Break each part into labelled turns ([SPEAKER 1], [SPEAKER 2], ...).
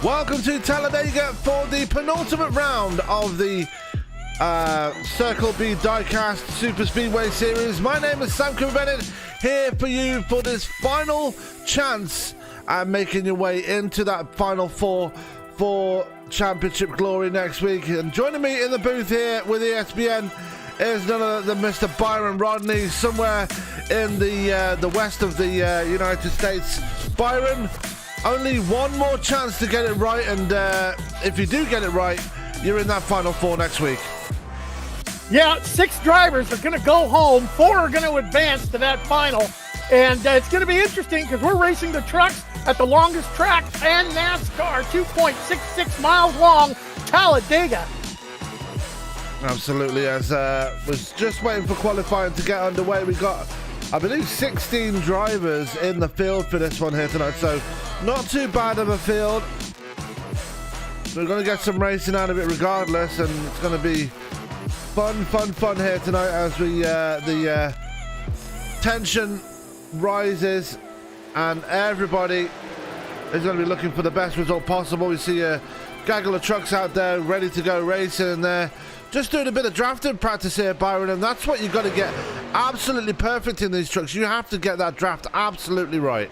[SPEAKER 1] Welcome to Talladega for the penultimate round of the Circle B Diecast Superspeedway series. My name is Sam Bennett, here for you for this final chance at making your way into that Final Four for Championship glory next week. And joining me in the booth here with ESPN is none other than Mr. Byron Rodney, somewhere in the west of the United States. Byron, only one more chance to get it right, and if you do get it right, you're in that Final Four next week.
[SPEAKER 2] Yeah, 6 drivers are going to go home, 4 are going to advance to that final, and it's going to be interesting because we're racing the trucks at the longest track and NASCAR, 2.66 miles long, Talladega.
[SPEAKER 1] Absolutely, as was just waiting for qualifying to get underway. We got, I believe, 16 drivers in the field for this one here tonight, so not too bad of a field. We're going to get some racing out of it regardless, and it's going to be fun here tonight as we the tension rises and everybody is going to be looking for the best result possible. We see a gaggle of trucks out there ready to go racing, and they're just doing a bit of drafting practice here, Byron, and that's what you've got to get absolutely perfect in these trucks. You have to get that draft absolutely right.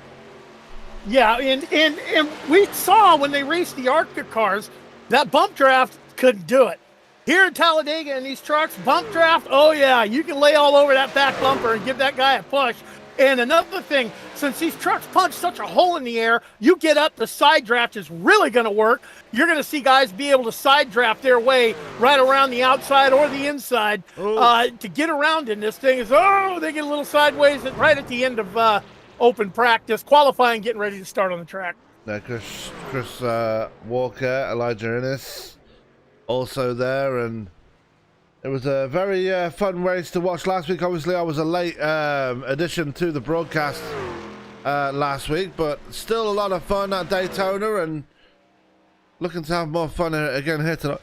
[SPEAKER 2] Yeah, and we saw when they raced the Arctic cars, that bump draft couldn't do it. Here at Talladega in these trucks, bump draft, oh yeah, you can lay all over that back bumper and give that guy a push. And another thing, since these trucks punch such a hole in the air, you get up, the side draft is really going to work. You're going to see guys be able to side draft their way right around the outside or the inside to get around in this thing. They get a little sideways right at the end of open practice, qualifying, getting ready to start on the track.
[SPEAKER 1] Chris Walker, Elijah Innes also there, and it was a very fun race to watch last week. Obviously, I was a late addition to the broadcast last week, but still a lot of fun at Daytona, and looking to have more fun again here tonight.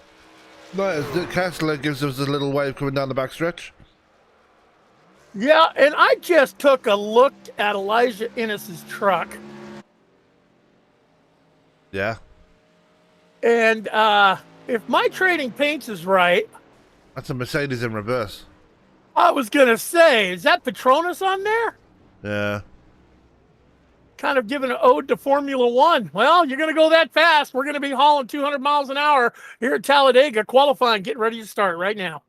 [SPEAKER 1] As Dick Kessler gives us a little wave coming down the backstretch.
[SPEAKER 2] Yeah, and I just took a look at Elijah Innes' truck.
[SPEAKER 1] Yeah.
[SPEAKER 2] And if my trading paints is right,
[SPEAKER 1] that's a Mercedes in reverse.
[SPEAKER 2] I was going to say, is that Petronas on there?
[SPEAKER 1] Yeah.
[SPEAKER 2] Kind of giving an ode to Formula One. Well, you're going to go that fast. We're going to be hauling 200 miles an hour here at Talladega, qualifying, getting ready to start right now.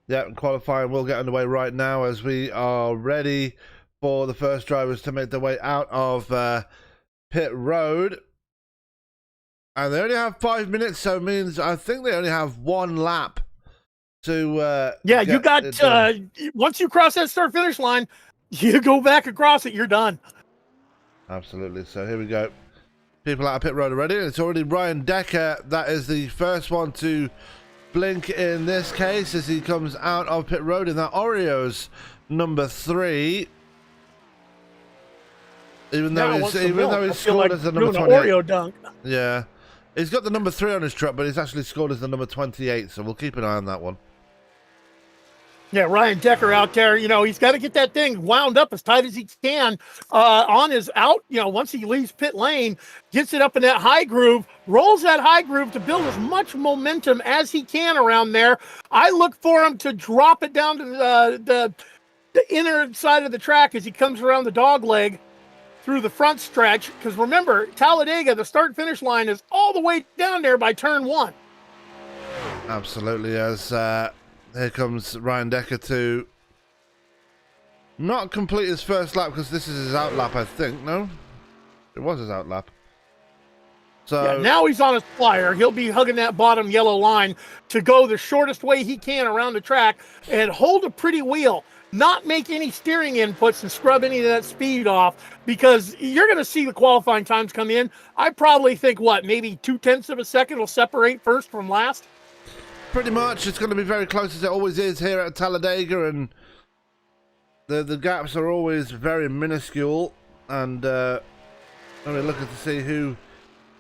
[SPEAKER 1] Yeah, and qualifying will get underway right now as we are ready for the first drivers to make their way out of pit road. And they only have 5 minutes, so it means I think they only have one lap to
[SPEAKER 2] you got once you cross that start finish line, you go back across it, you're done.
[SPEAKER 1] Absolutely. So here we go. People out of pit road already. It's already Ryan Decker. That is the first one to blink in this case as he comes out of pit road in that Oreos number 3. Even though he's scored as the number 28.
[SPEAKER 2] Oreo dunk.
[SPEAKER 1] Yeah. He's got the number 3 on his truck, but he's actually scored as the number 28, so we'll keep an eye on that one.
[SPEAKER 2] Yeah, Ryan Decker out there, he's got to get that thing wound up as tight as he can on his out, once he leaves pit lane, gets it up in that high groove, rolls that high groove to build as much momentum as he can around there. I look for him to drop it down to the inner side of the track as he comes around the dog leg through the front stretch, because remember, Talladega, the start-finish line is all the way down there by turn 1.
[SPEAKER 1] Absolutely, as here comes Ryan Decker to not complete his first lap, because this is his out lap, I think. No? It was his out lap. So
[SPEAKER 2] now he's on his flyer. He'll be hugging that bottom yellow line to go the shortest way he can around the track and hold a pretty wheel. Not make any steering inputs and scrub any of that speed off, because you're going to see the qualifying times come in. I probably think, maybe 0.2 of a second will separate first from last?
[SPEAKER 1] Pretty much. It's going to be very close, as it always is here at Talladega, and the gaps are always very minuscule, and we're looking to see who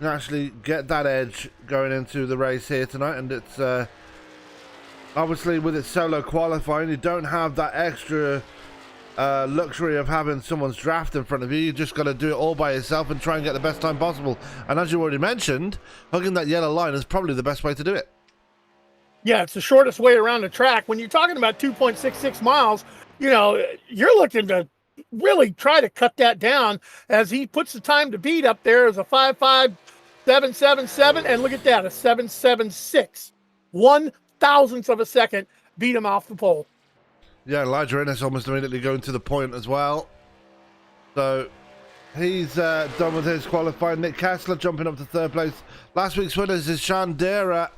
[SPEAKER 1] can actually get that edge going into the race here tonight. And it's obviously with its solo qualifying, you don't have that extra luxury of having someone's draft in front of you. You just got to do it all by yourself and try and get the best time possible. And as you already mentioned, hugging that yellow line is probably the best way to do it.
[SPEAKER 2] Yeah, it's the shortest way around the track. When you're talking about 2.66 miles, you're looking to really try to cut that down, as he puts the time to beat up there as a 5.5777, and look at that, a 7.76. 1/1000th of a second beat him off the pole.
[SPEAKER 1] Yeah, Elijah Innes almost immediately going to the point as well. So he's done with his qualifying. Nick Kessler jumping up to third place. Last week's winners is Chandera,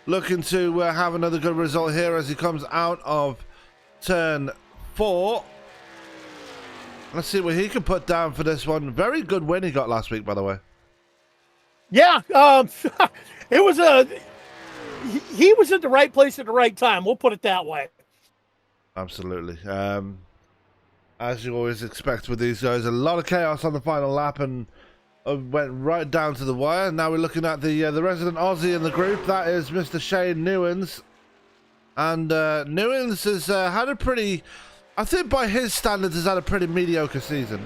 [SPEAKER 1] looking to have another good result here as he comes out of turn 4. Let's see what he can put down for this one. Very good win he got last week, by the way.
[SPEAKER 2] Yeah, it was he was at the right place at the right time. We'll put it that way.
[SPEAKER 1] Absolutely. As you always expect with these guys, a lot of chaos on the final lap and went right down to the wire. Now we're looking at the resident Aussie in the group. That is Mr. Shane Newens. And Newens has had a pretty, I think by his standards, has had a pretty mediocre season.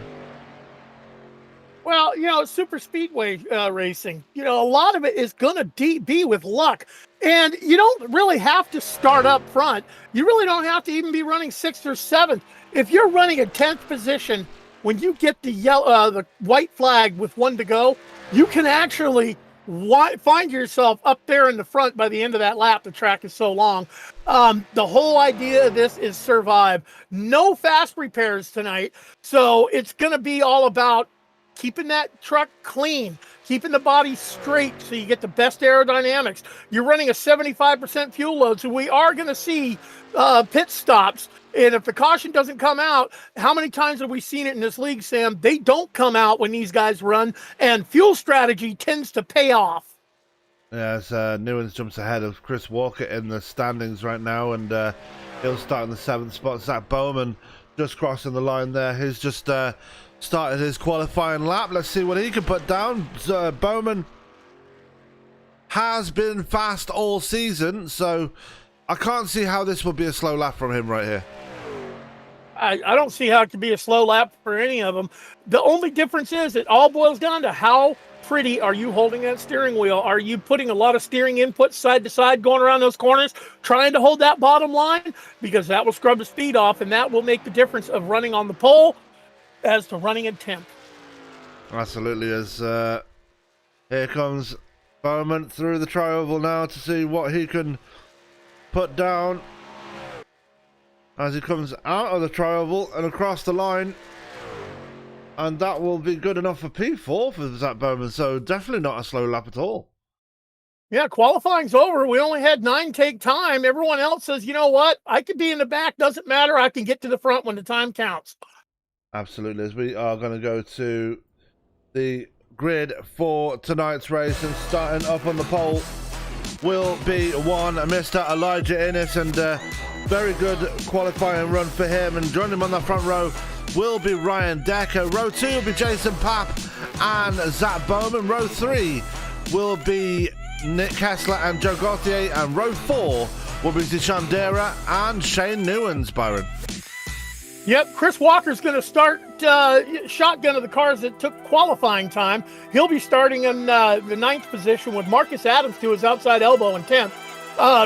[SPEAKER 2] Well, Superspeedway racing, a lot of it is going to be with luck. And you don't really have to start up front. You really don't have to even be running 6th or 7th. If you're running a 10th position, when you get the white flag with 1 to go, you can actually find yourself up there in the front by the end of that lap. The track is so long. The whole idea of this is survive. No fast repairs tonight. So it's going to be all about keeping that truck clean, keeping the body straight so you get the best aerodynamics. You're running a 75% fuel load, so we are going to see pit stops. And if the caution doesn't come out, how many times have we seen it in this league, Sam? They don't come out when these guys run, and fuel strategy tends to pay off.
[SPEAKER 1] Yeah, as Newens jumps ahead of Chris Walker in the standings right now, and he'll start in the 7th spot. Zach Bowman just crossing the line there. He's just started his qualifying lap. Let's see what he can put down. Bowman has been fast all season, so I can't see how this will be a slow lap from him right here.
[SPEAKER 2] I don't see how it could be a slow lap for any of them. The only difference is it all boils down to how pretty are you holding that steering wheel? Are you putting a lot of steering input side to side going around those corners, trying to hold that bottom line? Because that will scrub the speed off, and that will make the difference of running on the pole as to running in 10th.
[SPEAKER 1] Absolutely. As here comes Bowman through the tri-oval now to see what he can put down as he comes out of the tri-oval and across the line, and that will be good enough for P4 for Zach Bowman, so definitely not a slow lap at all.
[SPEAKER 2] Yeah, qualifying's over. We only had 9 take time. Everyone else says, you know what, I could be in the back, doesn't matter, I can get to the front when the time counts.
[SPEAKER 1] Absolutely, as we are going to go to the grid for tonight's race, and starting up on the pole will be one Mr. Elijah Innes, and very good qualifying run for him. And joining him on the front row will be Ryan Decker. Row 2 will be Jason Papp and Zach Bowman. Row 3 will be Nick Kessler and Joe Gauthier, and row 4 will be Chandera and Shane Newens, Byron.
[SPEAKER 2] Yep, Chris Walker's going to start shotgun of the cars that took qualifying time. He'll be starting in the 9th position with Marcus Adams to his outside elbow in 10th.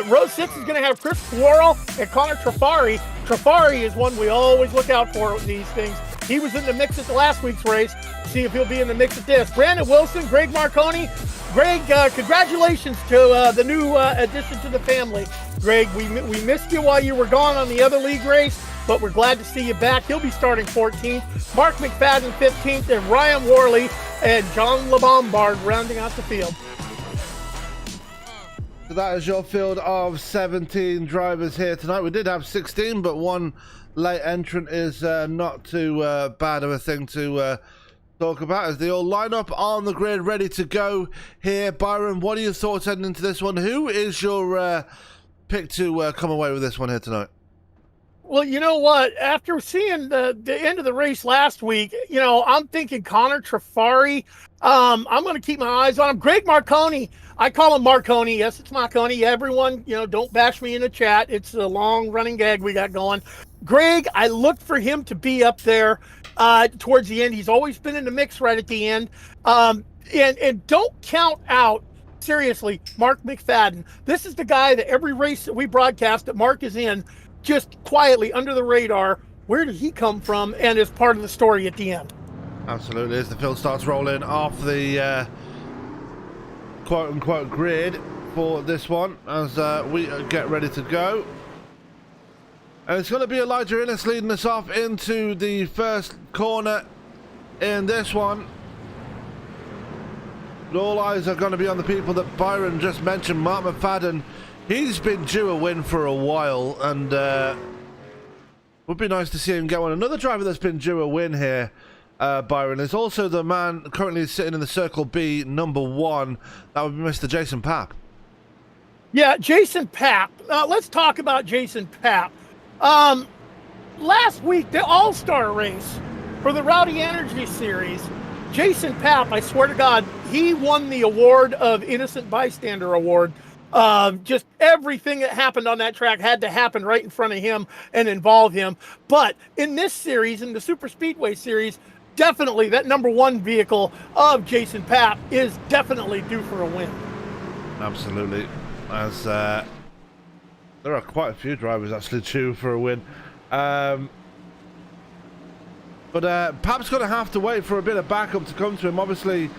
[SPEAKER 2] Row 6 is going to have Chris Quarrell and Connor Trafari. Trafari is one we always look out for with these things. He was in the mix at the last week's race. See if he'll be in the mix at this. Brandon Wilson, Greg Marconi. Greg, congratulations to the new addition to the family. Greg, we missed you while you were gone on the other league race, but we're glad to see you back. He'll be starting 14th. Mark McFadden 15th, and Ryan Worley and John LeBombard rounding out the field.
[SPEAKER 1] So that is your field of 17 drivers here tonight. We did have 16, but one late entrant is not too bad of a thing to talk about, as they all line up on the grid ready to go here. Byron, what are your thoughts heading into this one? Who is your pick to come away with this one here tonight?
[SPEAKER 2] Well, you know what? After seeing the end of the race last week, I'm thinking Connor Trafari. I'm going to keep my eyes on him. Greg Marconi. I call him Marconi. Yes, it's Marconi. Everyone, don't bash me in the chat. It's a long running gag we got going. Greg, I look for him to be up there towards the end. He's always been in the mix right at the end. And don't count out, seriously, Mark McFadden. This is the guy that every race that we broadcast that Mark is in, just quietly under the radar. Where did he come from? And is part of the story at the end.
[SPEAKER 1] Absolutely. As the field starts rolling off the quote-unquote grid for this one, as we get ready to go. And it's going to be Elijah Innes leading us off into the first corner in this one. All eyes are going to be on the people that Byron just mentioned. Mark McFadden, he's been due a win for a while, and would be nice to see him get one. Another driver that's been due a win here, Byron, is also the man currently sitting in the Circle B #1. That would be Mr. Jason Papp.
[SPEAKER 2] Yeah, Jason Papp. Let's talk about Jason Papp. Last week, the All-Star race for the Rowdy Energy Series, Jason Papp, I swear to God, he won the award of Innocent Bystander Award. Just everything that happened on that track had to happen right in front of him and involve him. But in this series, in the Superspeedway series, definitely that #1 vehicle of Jason Papp is definitely due for a win.
[SPEAKER 1] Absolutely. As there are quite a few drivers actually due for a win. But Papp's going to have to wait for a bit of backup to come to him. Obviously,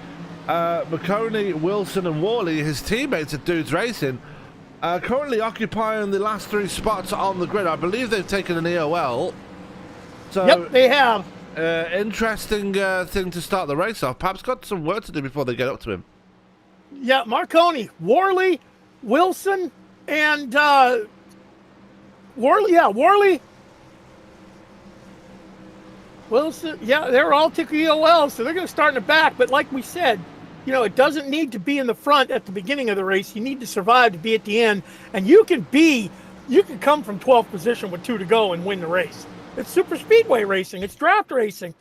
[SPEAKER 1] McConey, Wilson and Worley, his teammates at Dudes Racing, currently occupying the last 3 spots on the grid. I believe they've taken an EOL. So,
[SPEAKER 2] yep, they have.
[SPEAKER 1] Interesting thing to start the race off. Papp's got some work to do before they get up to him.
[SPEAKER 2] Yeah, Marconi, Worley, Wilson, and Worley, Wilson, yeah, they're all took EOL, so they're going to start in the back. But like we said, you know, it doesn't need to be in the front at the beginning of the race. You need to survive to be at the end, and you can come from 12th position with 2 to go and win the race. It's super speedway racing. It's draft racing.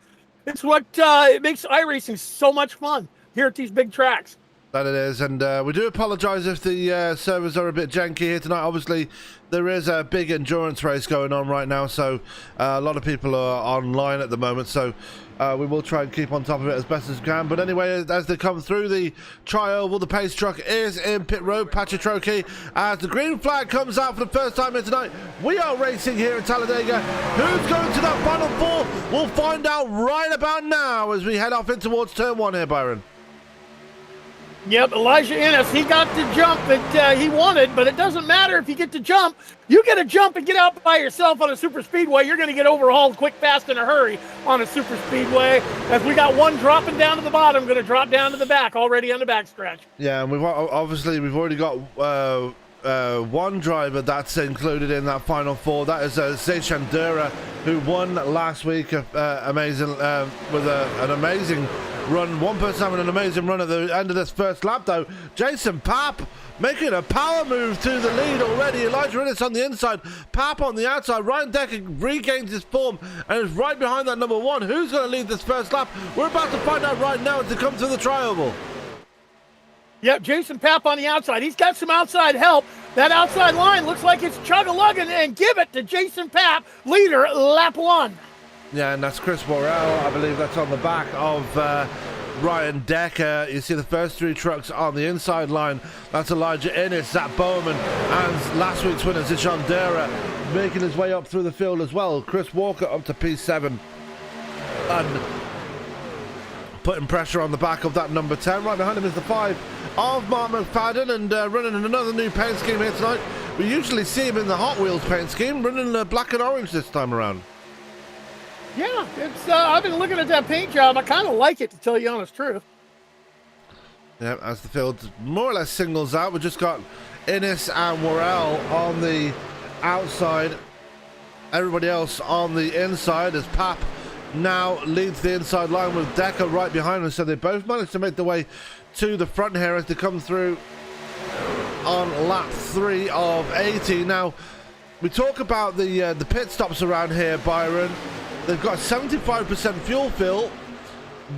[SPEAKER 2] It's what it makes iRacing so much fun here at these big tracks.
[SPEAKER 1] That it is, and we do apologise if the servers are a bit janky here tonight. Obviously, there is a big endurance race going on right now, so a lot of people are online at the moment, so we will try and keep on top of it as best as we can. But anyway, as they come through the tri-oval, the pace truck is in pit road, Pachatroki, as the green flag comes out for the first time here tonight. We are racing here at Talladega. Who's going to that final 4? We'll find out right about now as we head off in towards turn 1 here, Byron.
[SPEAKER 2] Yep, Elijah Innes, he got the jump that he wanted, but it doesn't matter if you get to jump. You get a jump and get out by yourself on a super speedway, you're going to get overhauled quick, fast, in a hurry on a super speedway. As we got one dropping down to the bottom, going to drop down to the back, already on the back stretch.
[SPEAKER 1] Yeah, and we've already got one driver that's included in that final 4. That is Zay Chandura, who won last week. Amazing with an amazing run. One person having an amazing run at the end of this first lap, though. Jason Papp making a power move to the lead already. Elijah Innes on the inside, Papp on the outside. Ryan Decker regains his form and is right behind that #1. Who's going to lead this first lap? We're about to find out right now as they come through the tri-oval.
[SPEAKER 2] Yep, Jason Papp on the outside. He's got some outside help. That outside line looks like it's chug-a-lugging, and give it to Jason Papp, leader, lap 1.
[SPEAKER 1] Yeah, and that's Chris Worrell. I believe that's on the back of Ryan Decker. You see the first 3 trucks on the inside line. That's Elijah Innes, Zach Bowman, and last week's winner, Zishan Dera, making his way up through the field as well. Chris Walker up to P7. And putting pressure on the back of that number 10. Right behind him is the 5 of Mark McFadden, and running in another new paint scheme here tonight. We usually see him in the Hot Wheels paint scheme, running black and orange this time around.
[SPEAKER 2] Yeah, it's. I've been looking at that paint job. I kind of like it, to tell you the honest truth.
[SPEAKER 1] Yeah, as the field more or less singles out, we've just got Innes and Worrell on the outside. Everybody else on the inside, as Papp now leads the inside line with Decker right behind them. So they both managed to make their way to the front here as they come through on lap 3 of 80. Now, we talk about the pit stops around here, Byron. They've got 75% fuel fill.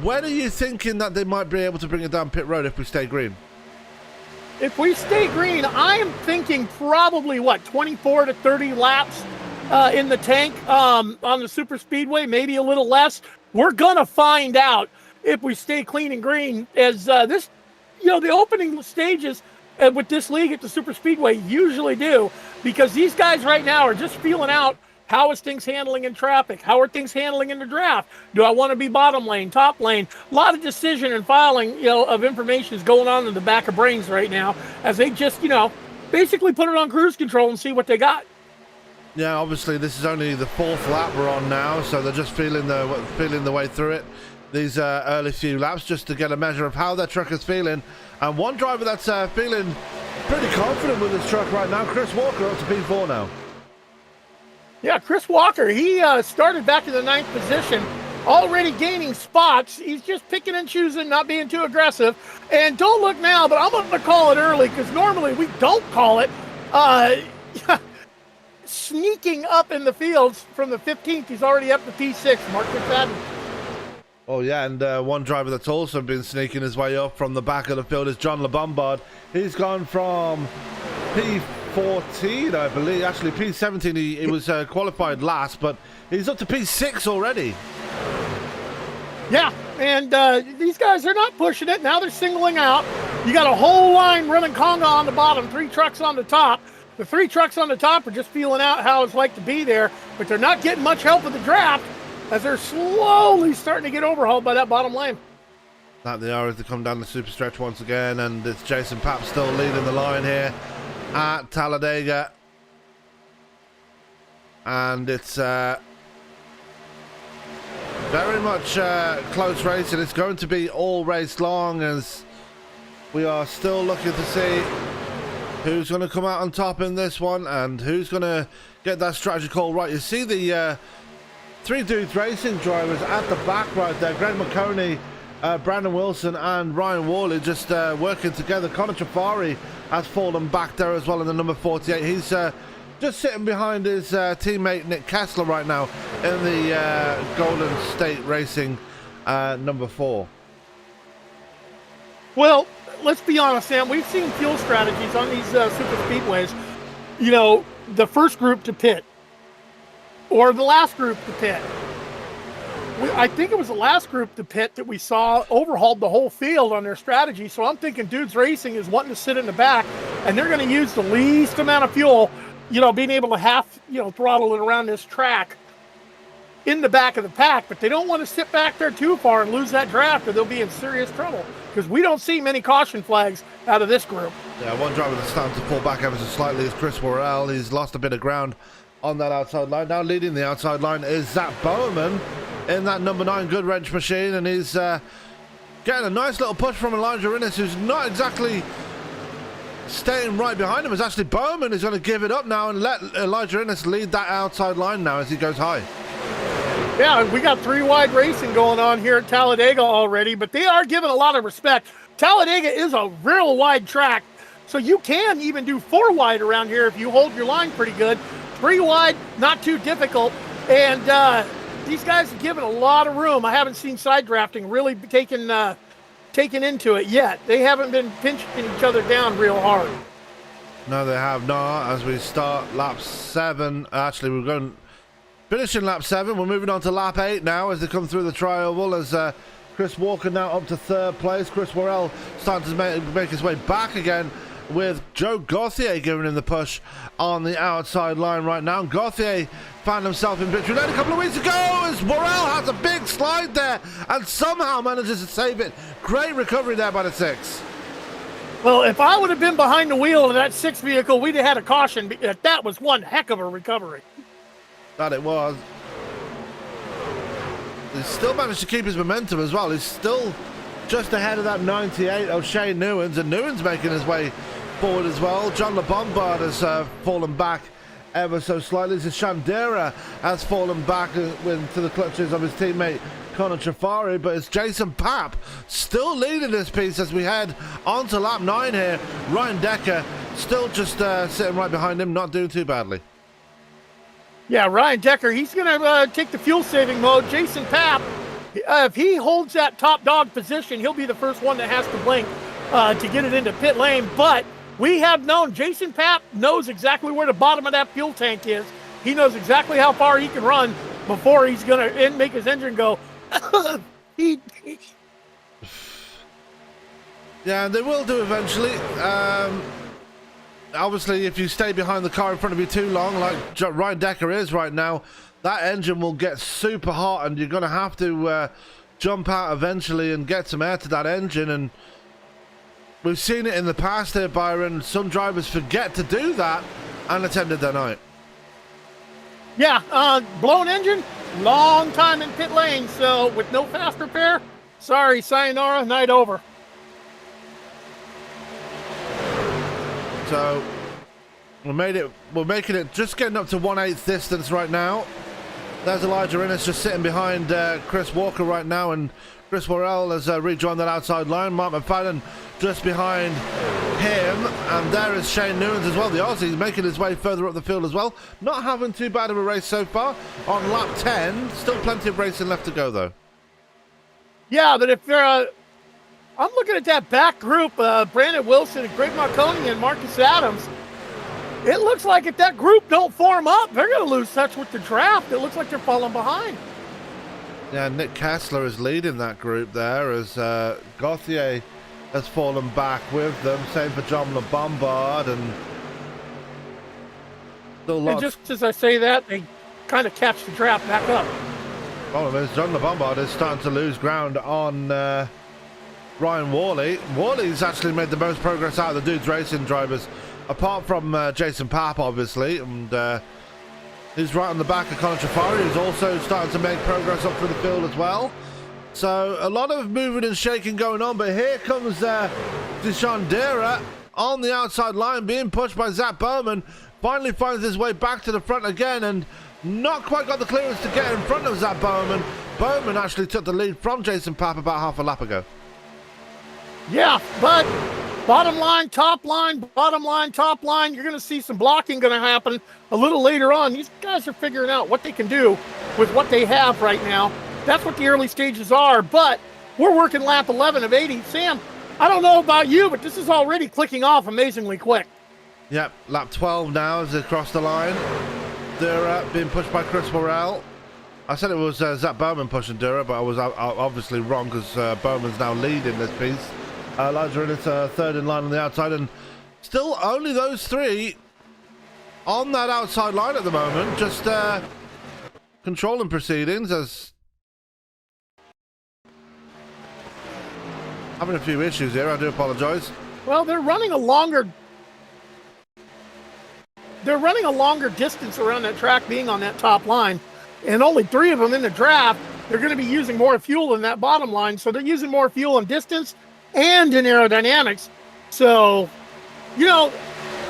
[SPEAKER 1] When are you thinking that they might be able to bring it down pit road if we stay green?
[SPEAKER 2] If we stay green, I am thinking probably, 24 to 30 laps in the tank on the Superspeedway, maybe a little less. We're going to find out if we stay clean and green as this, the opening stages with this league at the Superspeedway usually do, because these guys right now are just feeling out how is things handling in traffic, how are things handling in the draft, do I want to be bottom lane, top lane. A lot of decision and filing of information is going on in the back of brains right now as they just basically put it on cruise control and see what they got.
[SPEAKER 1] Yeah, obviously this is only the 4th lap we're on now, so they're just feeling the way through it. These early few laps, just to get a measure of how their truck is feeling. And one driver that's feeling pretty confident with his truck right now, Chris Walker, up to P4 now.
[SPEAKER 2] Yeah, Chris Walker, he started back in the 9th position, already gaining spots. He's just picking and choosing, not being too aggressive. And don't look now, but I'm going to call it early because normally we don't call it. Sneaking up in the fields from the 15th, he's already up to P6, Mark McFadden.
[SPEAKER 1] Oh yeah, and one driver that's also been sneaking his way up from the back of the field is John LeBombard. He's gone from P14, I believe, actually P17. He was qualified last, but he's up to P6 already.
[SPEAKER 2] Yeah, and these guys are not pushing it. Now they're singling out. You got a whole line running conga on the bottom, 3 trucks on the top. The 3 trucks on the top are just feeling out how it's like to be there, but they're not getting much help with the draft as they're slowly starting to get overhauled by that bottom lane.
[SPEAKER 1] That they are as they come down the super stretch once again, and it's Jason Papp still leading the line here at Talladega. And it's very much close racing. It's going to be all race long as we are still looking to see who's going to come out on top in this one and who's going to get that strategy call right. You see the 3 Dudes Racing drivers at the back right there. Greg McConey, Brandon Wilson and Ryan Worley just working together. Connor Trafari has fallen back there as well in the number 48. He's just sitting behind his teammate Nick Kessler right now in the Golden State Racing number 4.
[SPEAKER 2] Well, let's be honest, Sam. We've seen fuel strategies on these super speedways. The first group to pit or the last group to pit. I think it was the last group to pit that we saw overhauled the whole field on their strategy. So I'm thinking Dudes Racing is wanting to sit in the back, and they're going to use the least amount of fuel, being able to half, throttle it around this track in the back of the pack. But they don't want to sit back there too far and lose that draft, or they'll be in serious trouble because we don't see many caution flags out of this group.
[SPEAKER 1] Yeah, one driver that's starting to pull back ever so slightly is Chris Worrell. He's lost a bit of ground on that outside line. Now leading the outside line is Zach Bowman in that number 9 Good Wrench machine, and he's getting a nice little push from Elijah Innes, who's not exactly staying right behind him. It's actually Bowman who's going to give it up now and let Elijah Innes lead that outside line now as he goes high.
[SPEAKER 2] Yeah, we got 3 wide racing going on here at Talladega already, but they are giving a lot of respect. Talladega is a real wide track, so you can even do 4 wide around here if you hold your line pretty good. 3 wide, not too difficult, and these guys are giving a lot of room. I haven't seen side drafting really taken into it yet. They haven't been pinching each other down real hard.
[SPEAKER 1] No, they have not. As we start lap 7, actually we're going finishing lap 7. We're moving on to lap 8 now as they come through the tri-oval as Chris Walker now up to 3rd place. Chris Worrell starting to make his way back again, with Joe Gauthier giving him the push on the outside line right now. And Gauthier found himself in victory lane a couple of weeks ago as Worrell has a big slide there and somehow manages to save it. Great recovery there by the 6.
[SPEAKER 2] Well, if I would have been behind the wheel of that 6 vehicle, we'd have had a caution. That was one heck of a recovery.
[SPEAKER 1] That it was. He still managed to keep his momentum as well. He's still just ahead of that 98 of Shane Newens, and Newens making his way forward as well. John LeBombard has fallen back ever so slightly. Shandera has fallen back into the clutches of his teammate Connor Trafari, but it's Jason Papp still leading this piece as we head onto lap 9 here. Ryan Decker still just sitting right behind him, not doing too badly.
[SPEAKER 2] Yeah, Ryan Decker, he's going to take the fuel-saving mode. Jason Papp, if he holds that top dog position, he'll be the first one that has to blink to get it into pit lane. But we have known Jason Papp knows exactly where the bottom of that fuel tank is. He knows exactly how far he can run before he's going to make his engine go.
[SPEAKER 1] Yeah, they will do eventually. Obviously, if you stay behind the car in front of you too long, like Ryan Decker is right now, that engine will get super hot, and you're going to have to jump out eventually and get some air to that engine. And we've seen it in the past here, Byron. Some drivers forget to do that, and it's ended their night.
[SPEAKER 2] Yeah, blown engine, long time in pit lane. So with no fast repair, sorry, sayonara, night over.
[SPEAKER 1] So we're making it just getting up to 1/8 distance right now. There's Elijah Innes just sitting behind Chris Walker right now, and Chris Worrell has rejoined that outside line. Mark McFadden just behind him, and there is Shane Newens as well. The Aussie making his way further up the field as well. Not having too bad of a race so far on lap 10. Still plenty of racing left to go though.
[SPEAKER 2] Yeah, but if I'm looking at that back group, Brandon Wilson and Greg Marconi and Marcus Adams. It looks like if that group don't form up, they're going to lose touch with the draft. It looks like they're falling behind.
[SPEAKER 1] Yeah, Nick Kessler is leading that group there as Gauthier has fallen back with them. Same for John LeBombard, and still lots.
[SPEAKER 2] And just as I say that, they kind of catch the draft back up.
[SPEAKER 1] Problem is, John LeBombard is starting to lose ground on Ryan Worley. Worley's actually made the most progress out of the dudes racing drivers, apart from Jason Papp, obviously, and he's right on the back of Conor Trafari, who's also starting to make progress up through the field as well. So a lot of moving and shaking going on, but here comes Deshaun Dera on the outside line, being pushed by Zach Bowman. Finally finds his way back to the front again, and not quite got the clearance to get in front of Zach Bowman. Bowman actually took the lead from Jason Papp about half a lap ago.
[SPEAKER 2] Yeah, but bottom line, top line, bottom line, top line. You're going to see some blocking going to happen a little later on. These guys are figuring out what they can do with what they have right now. That's what the early stages are, but we're working lap 11 of 80. Sam, I don't know about you, but this is already clicking off amazingly quick.
[SPEAKER 1] Yep, lap 12 now as they cross the line. Dura being pushed by Chris Morrell. I said it was Zach Bowman pushing Dura, but I was obviously wrong because Bowman's now leading this piece. Elijah Innes third in line on the outside, and still only those three on that outside line at the moment, just controlling proceedings as having a few issues here. I do apologize.
[SPEAKER 2] Well, they're running a longer distance around that track being on that top line, and only 3 of them in the draft. They're going to be using more fuel in that bottom line, so they're using more fuel in distance and in aerodynamics. So, you know,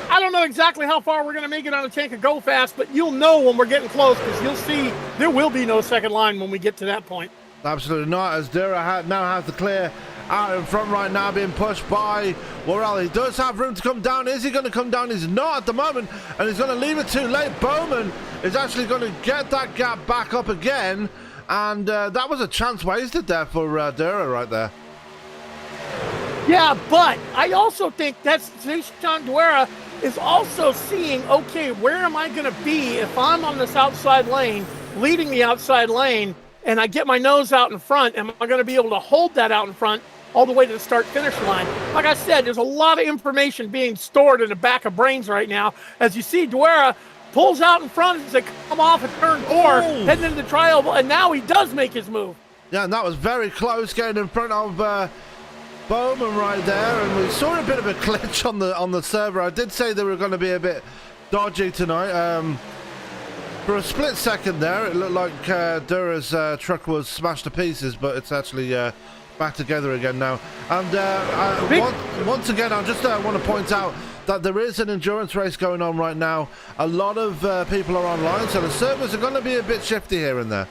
[SPEAKER 2] I don't know exactly how far we're going to make it on a tank of Go Fast, but you'll know when we're getting close, because you'll see there will be no second line when we get to that point.
[SPEAKER 1] Absolutely not, as Dura now has to clear out in front right now, being pushed by Worrell. He does have room to come down. Is he going to come down? He's not at the moment, and he's going to leave it too late. Bowman is actually going to get that gap back up again, and that was a chance wasted there for Dura right there.
[SPEAKER 2] Yeah, but I also think that's Deshaun Dera is also seeing, okay, where am I going to be if I'm on this outside lane, leading the outside lane, and I get my nose out in front? Am I going to be able to hold that out in front all the way to the start-finish line? Like I said, there's a lot of information being stored in the back of brains right now. As you see, Dera pulls out in front as they come off at turn 4, heading into the trial, and now he does make his move. Yeah,
[SPEAKER 1] and that was very close, getting in front of Bowman right there, and we saw a bit of a glitch on the server. I did say they were going to be a bit dodgy tonight. For a split second there, it looked like Dura's truck was smashed to pieces, but it's actually back together again now. And once again, I just want to point out that there is an endurance race going on right now. A lot of people are online, so the servers are going to be a bit shifty here and there.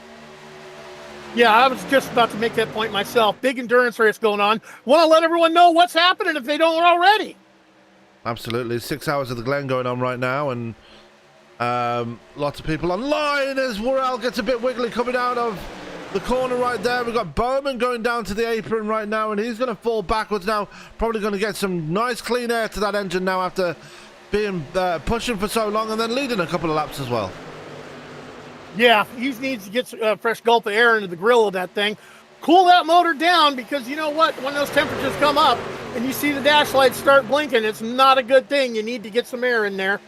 [SPEAKER 2] Yeah, I was just about to make that point myself. Big endurance race going on. Want to let everyone know what's happening if they don't already.
[SPEAKER 1] Absolutely. 6 hours of the Glen going on right now, and lots of people online as Worrell gets a bit wiggly coming out of the corner right there. We've got Bowman going down to the apron right now, and he's going to fall backwards now. Probably going to get some nice clean air to that engine now after being pushing for so long and then leading a couple of laps as well.
[SPEAKER 2] Yeah, he needs to get a fresh gulp of air into the grill of that thing. Cool that motor down, because you know what? When those temperatures come up and you see the dash lights start blinking, it's not a good thing. You need to get some air in there.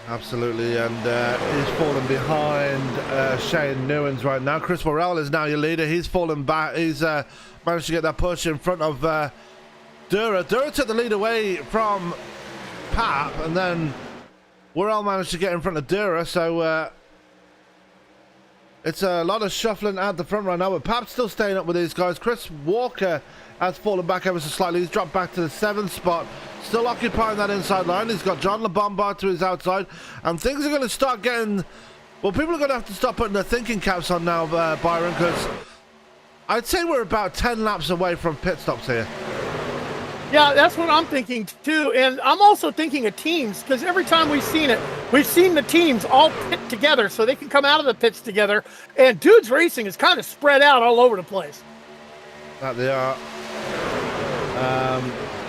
[SPEAKER 1] Absolutely, and he's fallen behind Shane Newens right now. Chris Worrell is now your leader. He's fallen back. He's managed to get that push in front of Dura. Dura took the lead away from Pap, and then Worrell managed to get in front of Dura, so it's a lot of shuffling at the front right now, but Pap's still staying up with these guys. Chris Walker has fallen back ever so slightly. He's dropped back to the 7th spot, still occupying that inside line. He's got John LeBombard to his outside, and things are going to start getting... Well, people are going to have to start putting their thinking caps on now, Byron, because I'd say we're about 10 laps away from pit stops here.
[SPEAKER 2] Yeah, that's what I'm thinking too, and I'm also thinking of teams, because every time we've seen it, we've seen the teams all pit together so they can come out of the pits together, and Dudes Racing is kind of spread out all over the place.
[SPEAKER 1] That they are.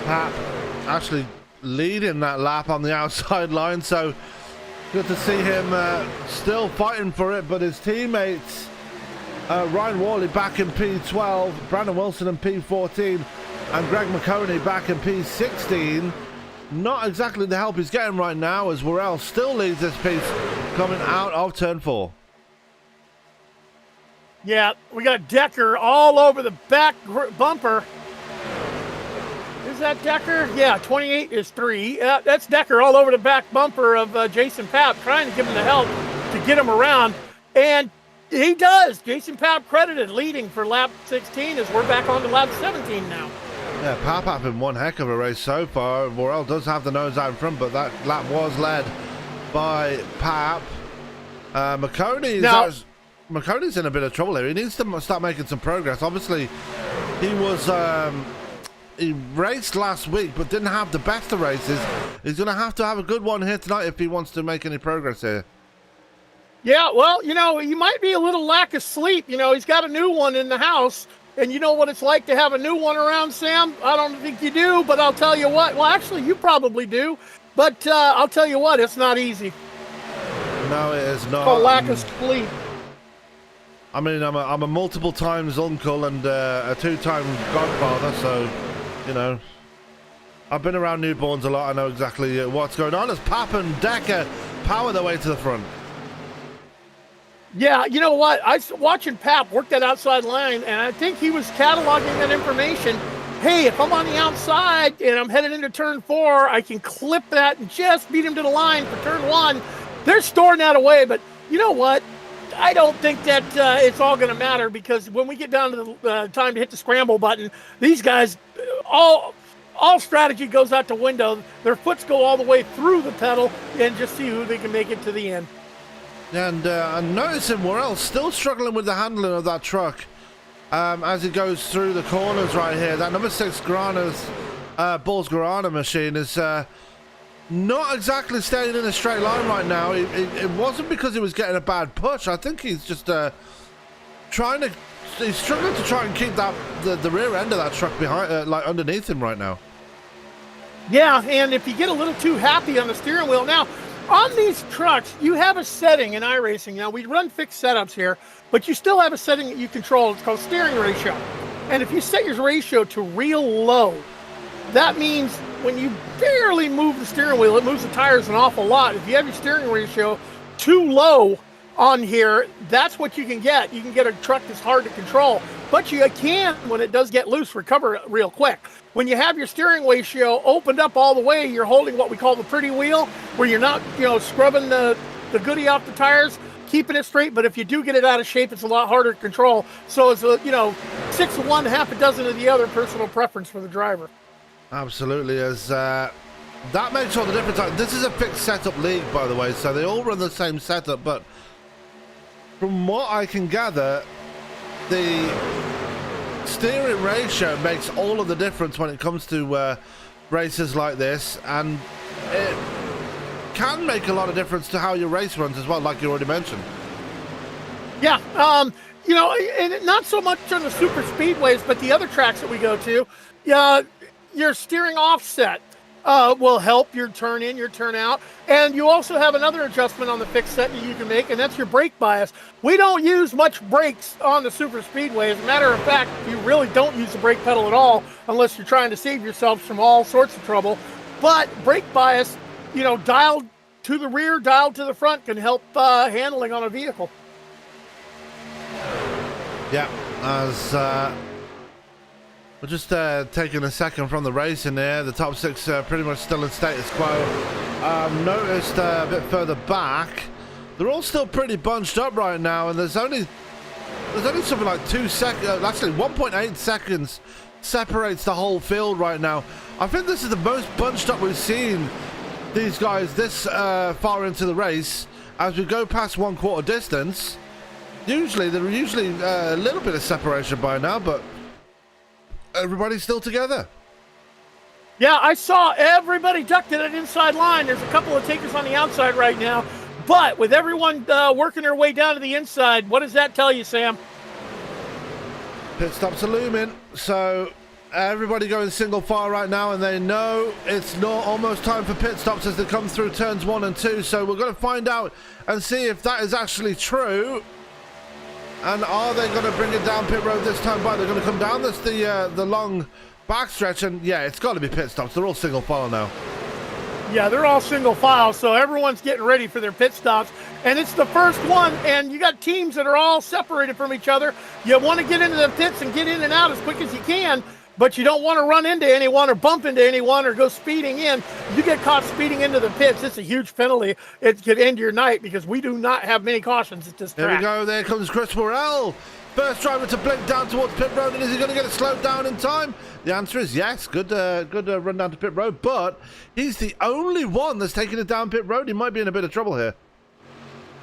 [SPEAKER 1] Pap actually leading that lap on the outside line, so good to see him still fighting for it, but his teammates, Ryan Worley back in P12, Brandon Wilson in P14, and Greg McConey back in P16. Not exactly the help he's getting right now, as Worrell still leads this piece coming out of turn 4.
[SPEAKER 2] Yeah, we got Decker all over the back bumper. Is that Decker? Yeah, 28 is 3. That's Decker all over the back bumper of Jason Papp, trying to give him the help to get him around. And he does. Jason Papp credited, leading for lap 16 as we're back on to lap 17 now.
[SPEAKER 1] Yeah, Pap having one heck of a race so far. Worrell does have the nose out in front, but that lap was led by Pap. McConey's in a bit of trouble here. He needs to start making some progress. Obviously, he raced last week, but didn't have the best of races. He's going to have a good one here tonight if he wants to make any progress here.
[SPEAKER 2] Yeah, well, you know, he might be a little lack of sleep. You know, he's got a new one in the house. And you know what it's like to have a new one around, Sam? I don't think you do, but I'll tell you what. Well, actually, you probably do. But I'll tell you what, it's not easy.
[SPEAKER 1] No, it is not.
[SPEAKER 2] It's called lack of sleep.
[SPEAKER 1] I mean, I'm a multiple times uncle and a 2-time godfather, so, you know, I've been around newborns a lot. I know exactly what's going on as Pap and Decker power their way to the front.
[SPEAKER 2] Yeah, you know what? I was watching Pap work that outside line, and I think he was cataloging that information. Hey, if I'm on the outside and I'm headed into turn 4, I can clip that and just beat him to the line for turn 1. They're storing that away, but you know what? I don't think that it's all going to matter, because when we get down to the time to hit the scramble button, these guys, all strategy goes out the window. Their foots go all the way through the pedal and just see who they can make it to the end.
[SPEAKER 1] And I'm noticing Worrell still struggling with the handling of that truck as he goes through the corners right here. That number 6 Bulls Guarana machine is not exactly staying in a straight line right now. It wasn't because he was getting a bad push. I think he's just he's struggling to try and keep the rear end of that truck behind, like underneath him right now.
[SPEAKER 2] Yeah, and if you get a little too happy on the steering wheel now. On these trucks, you have a setting in iRacing. Now, we run fixed setups here, but you still have a setting that you control. It's called steering ratio. And if you set your ratio to real low, that means when you barely move the steering wheel, it moves the tires an awful lot. If you have your steering ratio too low on here, that's what you can get. You can get a truck that's hard to control. But you can, when it does get loose, recover it real quick. When you have your steering ratio opened up all the way, you're holding what we call the pretty wheel, where you're not, scrubbing the goodie off the tires, keeping it straight. But if you do get it out of shape, it's a lot harder to control. So it's 6 of one, half a dozen of the other, personal preference for the driver.
[SPEAKER 1] Absolutely, as that makes all the difference. This is a fixed setup league, by the way, so they all run the same setup. But from what I can gather, the steering ratio makes all of the difference when it comes to races like this, and it can make a lot of difference to how your race runs as well, like you already mentioned.
[SPEAKER 2] Yeah, and not so much on the super speedways, but the other tracks that we go to, your steering offset. will help your turn in, your turn out. And you also have another adjustment on the fixed set that you can make, and that's your brake bias. We don't use much brakes on the Superspeedway. As a matter of fact, you really don't use the brake pedal at all unless you're trying to save yourself from all sorts of trouble. But brake bias, dialed to the rear, dialed to the front, can help handling on a vehicle.
[SPEAKER 1] Yeah, as we're just taking a second from the racing there. The top six pretty much still in status quo. Noticed a bit further back, they're all still pretty bunched up right now, and there's only something like 2 seconds, actually 1.8 seconds separates the whole field right now. I think this is the most bunched up we've seen these guys this far into the race. As we go past 1/4 distance, usually there are a little bit of separation by now, but everybody's still together.
[SPEAKER 2] Yeah, I saw everybody duck to that inside line. There's a couple of takers on the outside right now. But with everyone working their way down to the inside, what does that tell you, Sam?
[SPEAKER 1] Pit stops are looming. So everybody going single file right now, and they know it's not almost time for pit stops as they come through turns 1 and 2. So we're going to find out and see if that is actually true. And are they going to bring it down pit road this time by? They're going to come down the long backstretch, and yeah, it's got to be pit stops. They're all single file now.
[SPEAKER 2] Yeah, they're all single file, so everyone's getting ready for their pit stops. And it's the first one, and you got teams that are all separated from each other. You want to get into the pits and get in and out as quick as you can, but you don't want to run into anyone or bump into anyone or go speeding in. You get caught speeding into the pits, it's a huge penalty. It could end your night because we do not have many cautions at this track.
[SPEAKER 1] There we go. There comes Chris Morrell. First driver to blink down towards pit road, and is he going to get it slowed down in time? The answer is yes. Good run down to pit road, but he's the only one that's taking it down pit road. He might be in a bit of trouble here.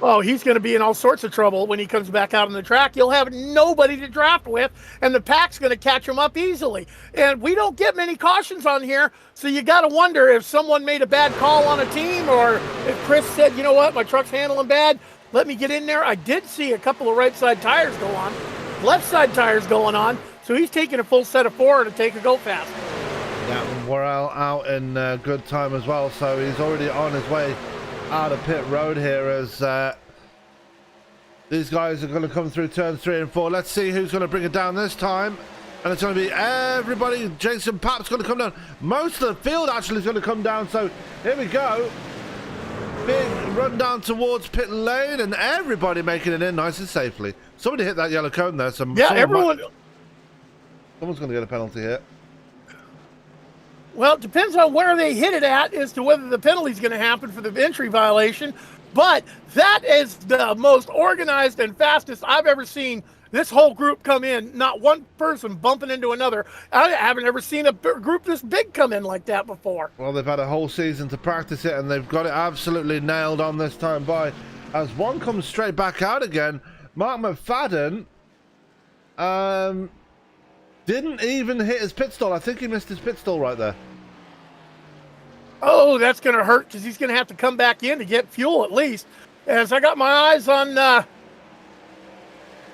[SPEAKER 2] Oh, he's going to be in all sorts of trouble when he comes back out on the track. He'll have nobody to draft with, and the pack's going to catch him up easily. And we don't get many cautions on here, so you got to wonder if someone made a bad call on a team, or if Chris said, you know what, my truck's handling bad, let me get in there. I did see a couple of right side tires go on, left side tires going on, so he's taking a full set of 4 to take a go fast.
[SPEAKER 1] Yeah, Morrell out in good time as well, so he's already on his way out of pit road here as these guys are going to come through turns 3 and 4. Let's see who's going to bring it down this time, and it's going to be everybody. Jason Papp's going to come down. Most of the field actually is going to come down, so here we go. Big run down towards pit lane, and everybody making it in nice and safely. Somebody hit that yellow cone there. Someone's going to get a penalty here.
[SPEAKER 2] Well, it depends on where they hit it at as to whether the penalty is going to happen for the entry violation. But that is the most organized and fastest I've ever seen this whole group come in. Not one person bumping into another. I haven't ever seen a group this big come in like that before.
[SPEAKER 1] Well, they've had a whole season to practice it, and they've got it absolutely nailed on this time by. As one comes straight back out again, Mark McFadden didn't even hit his pit stall. I think he missed his pit stall right there.
[SPEAKER 2] Oh, that's going to hurt because he's going to have to come back in to get fuel at least. As I got my eyes on the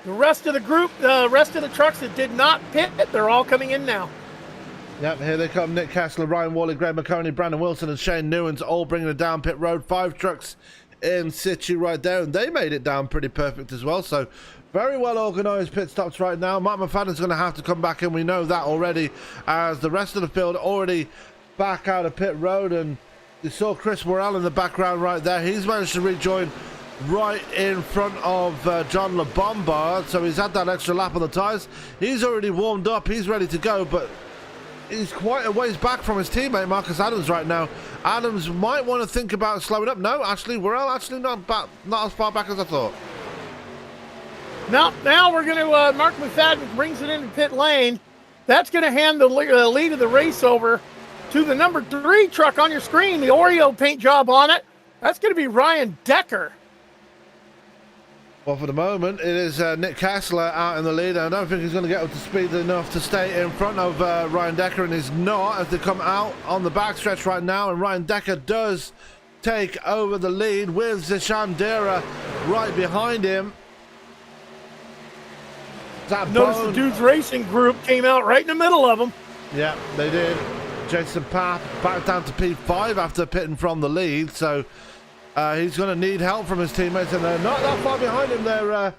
[SPEAKER 2] rest of the group, the rest of the trucks that did not pit, they're all coming in now.
[SPEAKER 1] Yep, here they come. Nick Kessler, Ryan Worley, Greg McConey, Brandon Wilson, and Shane Newens all bringing it down pit road. 5 trucks in situ right there, and they made it down pretty perfect as well. So very well organised pit stops right now. Mark McFadden's going to have to come back in. We know that already, as the rest of the field already back out of pit road, and you saw Chris Morrell in the background right there. He's managed to rejoin right in front of John LeBombard, so he's had that extra lap on the tyres. He's already warmed up, he's ready to go, but he's quite a ways back from his teammate Marcus Adams right now. Adams might want to think about slowing up. No, actually, Morrell actually not as far back as I thought.
[SPEAKER 2] Now we're going to, Mark McFadden brings it into pit lane. That's going to hand the lead of the race over to the number 3 truck on your screen, the Oreo paint job on it. That's going to be Ryan Decker.
[SPEAKER 1] Well, for the moment, it is Nick Kessler out in the lead. I don't think he's going to get up to speed enough to stay in front of Ryan Decker, and he's not as they come out on the backstretch right now, and Ryan Decker does take over the lead with Zishan Dera right behind him.
[SPEAKER 2] Notice the Dudes Racing group came out right in the middle of them.
[SPEAKER 1] Yeah, they did. Jason Papp back down to P5 after pitting from the lead, so he's going to need help from his teammates, and they're not that far behind him. They're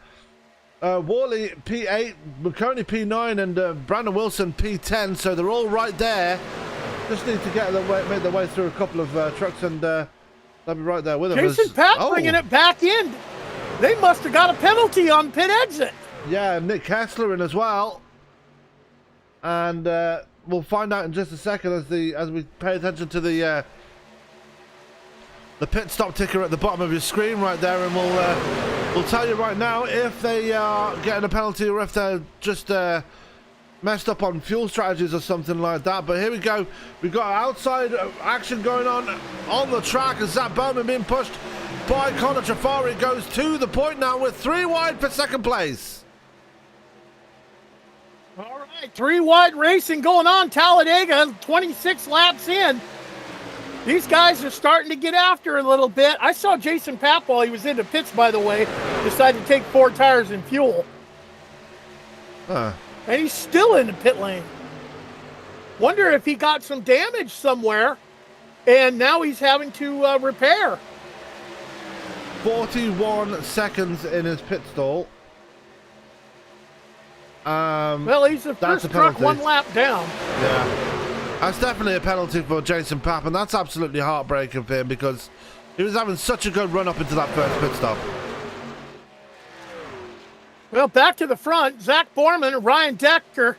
[SPEAKER 1] Worley P8, McConey P9, and Brandon Wilson P10, so they're all right there. Just need to make their way through a couple of trucks, and they'll be right there with them.
[SPEAKER 2] Jason Papp bringing it back in. They must have got a penalty on pit exit.
[SPEAKER 1] Yeah, Nick Kessler in as well. And we'll find out in just a second as we pay attention to the pit stop ticker at the bottom of your screen right there, and we'll tell you right now if they are getting a penalty or if they're just messed up on fuel strategies or something like that. But here we go. We've got outside action going on the track as Zach Bowman being pushed by Connor Trafari. Goes to the point now with 3 wide for second place.
[SPEAKER 2] All right, 3 wide racing going on. Talladega, 26 laps in. These guys are starting to get after a little bit. I saw Jason Papp while he was in the pits, by the way, decide to take 4 tires and fuel. And he's still in the pit lane. Wonder if he got some damage somewhere, and now he's having to repair.
[SPEAKER 1] 41 seconds in his pit stall.
[SPEAKER 2] Well, he's the first truck 1 lap down.
[SPEAKER 1] Yeah, that's definitely a penalty for Jason Papp, and that's absolutely heartbreaking for him because he was having such a good run up into that first pit stop.
[SPEAKER 2] Well, back to the front, Zach Borman and Ryan Decker.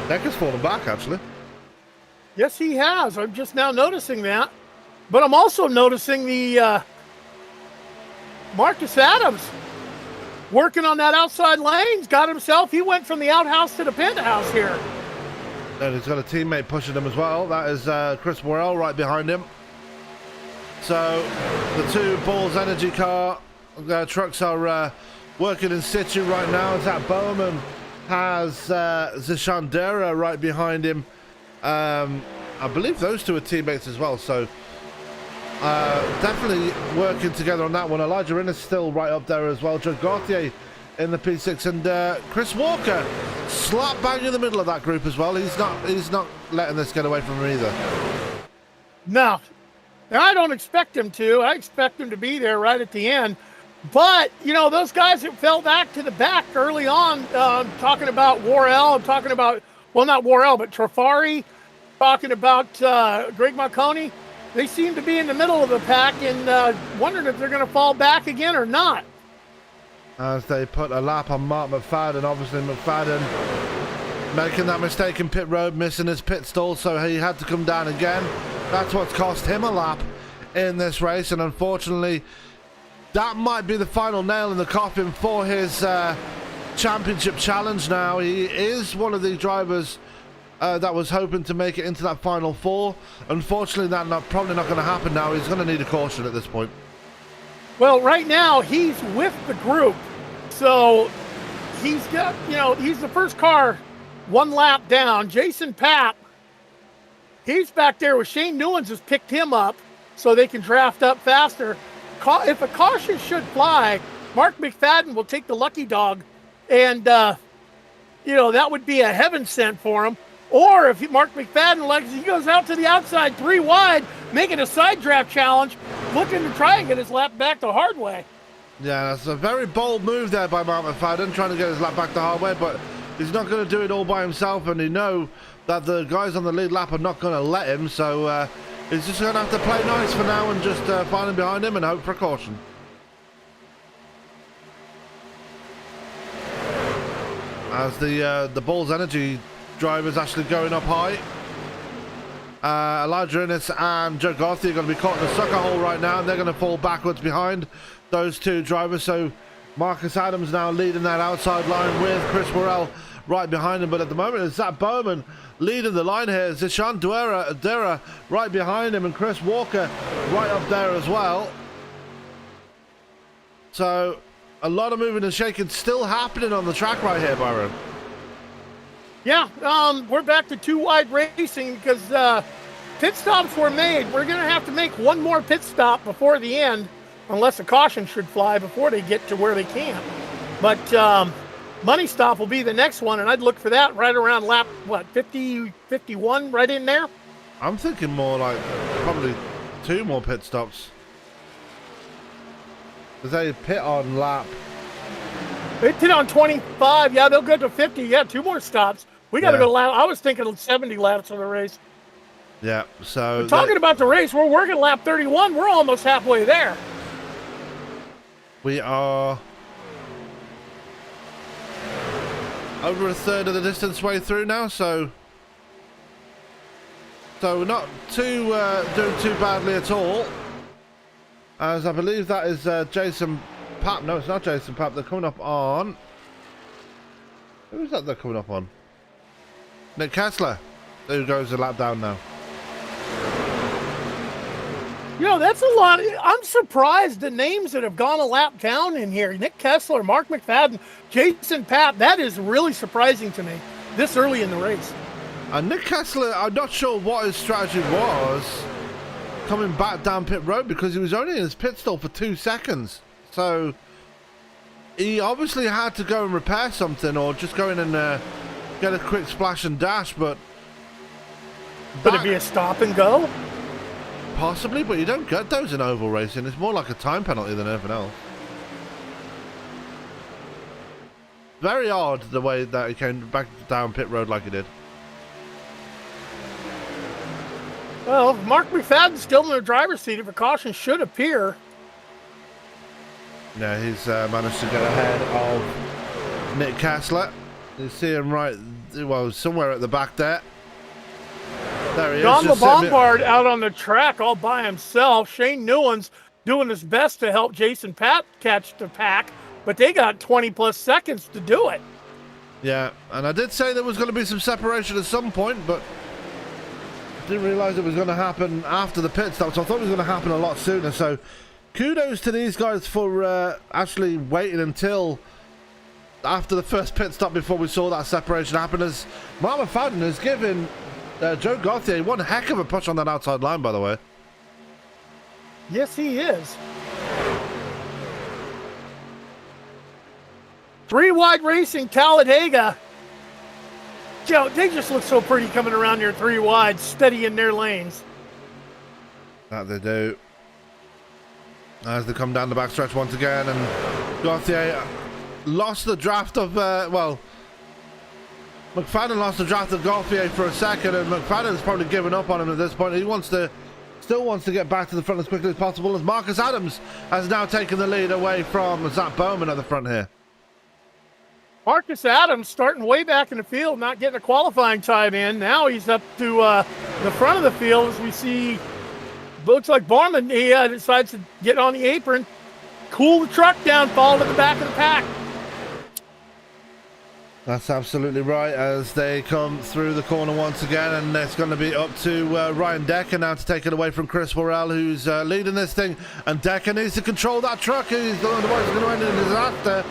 [SPEAKER 1] Decker's fallen back, actually.
[SPEAKER 2] Yes, he has. I'm just now noticing that. But I'm also noticing the Marcus Adams working on that outside lane. He went from the outhouse to the penthouse here.
[SPEAKER 1] And he's got a teammate pushing him as well. That is Chris Worrell right behind him. So the 2 Bulls Energy car trucks are working in situ right now. Zach Bowman has Zishan Dera right behind him. I believe those 2 are teammates as well. So definitely working together on that one. Elijah Innes still right up there as well. Joe Gauthier in the P6, and Chris Walker slap bang in the middle of that group as well. He's not letting this get away from him either.
[SPEAKER 2] No, I don't expect him to. I expect him to be there right at the end. But, you know, those guys that fell back to the back early on, talking about Worrell, talking about, well, not Worrell, but Trafari, talking about Greg Marconi, they seem to be in the middle of the pack and wondering if they're going to fall back again or not.
[SPEAKER 1] As they put a lap on Mark McFadden. Obviously, McFadden making that mistake in pit road, missing his pit stall, so he had to come down again. That's what's cost him a lap in this race, and unfortunately, that might be the final nail in the coffin for his championship challenge now. He is one of the drivers that was hoping to make it into that final 4. Unfortunately, that's probably not going to happen now. He's going to need a caution at this point.
[SPEAKER 2] Well, right now, he's with the group. So he's got, he's the first car 1 lap down. Jason Papp, he's back there with Shane Newlands has picked him up so they can draft up faster. If a caution should fly, Mark McFadden will take the lucky dog, and, that would be a heaven sent for him. Or if Mark McFadden he goes out to the outside 3 wide, making a side draft challenge, looking to try and get his lap back the hard way.
[SPEAKER 1] Yeah, that's a very bold move there by Mark McFadden, trying to get his lap back the hard way, but he's not going to do it all by himself, and he know that the guys on the lead lap are not going to let him, so he's just going to have to play nice for now and just find him behind him and hope for a caution. As the Bulls Energy drivers actually going up high. Elijah Innes and Joe Gauthier are going to be caught in the sucker hole right now, and they're going to fall backwards behind those 2 drivers. So Marcus Adams now leading that outside line with Chris Worrell right behind him. But at the moment, it's Zach Bowman leading the line here. Zishan Dera right behind him, and Chris Walker right up there as well. So a lot of moving and shaking still happening on the track right here, Byron.
[SPEAKER 2] Yeah, we're back to 2 wide racing because pit stops were made. We're going to have to make 1 more pit stop before the end, unless a caution should fly before they get to where they can. But Money Stop will be the next one, and I'd look for that right around lap, what, 50, 51, right in there?
[SPEAKER 1] I'm thinking more like probably 2 more pit stops. Because they pit on lap.
[SPEAKER 2] They pit on 25. Yeah, they'll go to 50. Yeah, 2 more stops. We got to go lap. I was thinking 70 laps of the race.
[SPEAKER 1] Yeah, so...
[SPEAKER 2] We're talking about the race, we're working lap 31. We're almost halfway there.
[SPEAKER 1] We are over a third of the distance way through now, so not too doing too badly at all. As I believe that is Jason Papp. No, it's not Jason Papp. They're coming up on... Who is that they're coming up on? Nick Kessler, who goes a lap down now.
[SPEAKER 2] You know, that's a lot. I'm surprised the names that have gone a lap down in here. Nick Kessler, Mark McFadden, Jason Papp. That is really surprising to me this early in the race.
[SPEAKER 1] And Nick Kessler, I'm not sure what his strategy was coming back down pit road, because he was only in his pit stall for 2 seconds. So he obviously had to go and repair something, or just go in and get a quick splash and dash. But
[SPEAKER 2] Could it be a stop and go?
[SPEAKER 1] Possibly, but you don't get those in oval racing. It's more like a time penalty than anything else. Very odd the way that he came back down pit road like he did.
[SPEAKER 2] Well, Mark McFadden's still in the driver's seat. If a caution should appear.
[SPEAKER 1] Yeah, he's managed to get ahead of Nick Kessler. You see him right, well, somewhere at the back there. There he
[SPEAKER 2] John
[SPEAKER 1] is.
[SPEAKER 2] LeBombard out on the track all by himself. Shane Newlands doing his best to help Jason Papp catch the pack, but they got 20 plus seconds to do it.
[SPEAKER 1] Yeah, and I did say there was going to be some separation at some point, but didn't realize it was going to happen after the pit stop, so I thought it was going to happen a lot sooner. So kudos to these guys for actually waiting until after the first pit stop before we saw that separation happen, as Mark McFadden has given Joe Gauthier one heck of a push on that outside line, by the way.
[SPEAKER 2] Yes, he is. 3 wide racing, Talladega. Joe, they just look so pretty coming around here 3 wide, steady in their lanes.
[SPEAKER 1] That they do. As they come down the backstretch once again, and Gauthier lost the draft of, McFadden lost the draft of Gauthier for a second, and McFadden's probably given up on him at this point. He still wants to get back to the front as quickly as possible, as Marcus Adams has now taken the lead away from Zach Bowman at the front here.
[SPEAKER 2] Marcus Adams starting way back in the field, not getting a qualifying time in. Now he's up to the front of the field as we see, looks like Barman, he decides to get on the apron, cool the truck down, fall to the back of the pack.
[SPEAKER 1] That's absolutely right, as they come through the corner once again, and it's going to be up to Ryan Decker now to take it away from Chris Worrell, who's leading this thing, and Decker needs to control that truck. He's the one who's going to end in a disaster,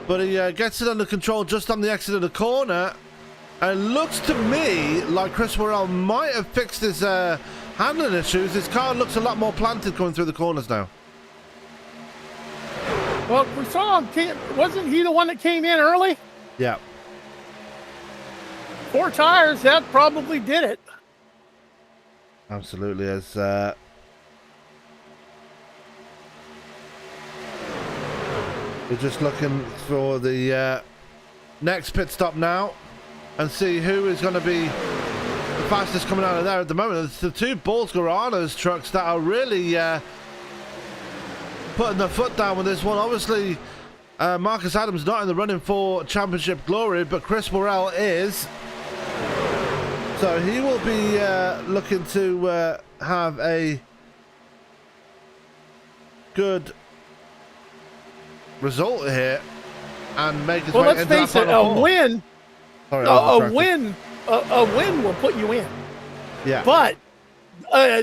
[SPEAKER 1] but he gets it under control just on the exit of the corner, and it looks to me like Chris Worrell might have fixed his handling issues. His car looks a lot more planted coming through the corners now.
[SPEAKER 2] Well, we saw him, wasn't he the one that came in early?
[SPEAKER 1] Yeah.
[SPEAKER 2] 4 tires, that probably did it.
[SPEAKER 1] Absolutely, as we're just looking for the next pit stop now and see who is going to be the fastest coming out of there at the moment. It's the 2 Bulls Guaranas trucks that are really putting their foot down with this one. Obviously, Marcus Adams not in the running for championship glory, but Chris Worrell is. So he will be looking to have a good result here and make his way into that final four.
[SPEAKER 2] Win.
[SPEAKER 1] Sorry,
[SPEAKER 2] a win will put you in.
[SPEAKER 1] Yeah.
[SPEAKER 2] But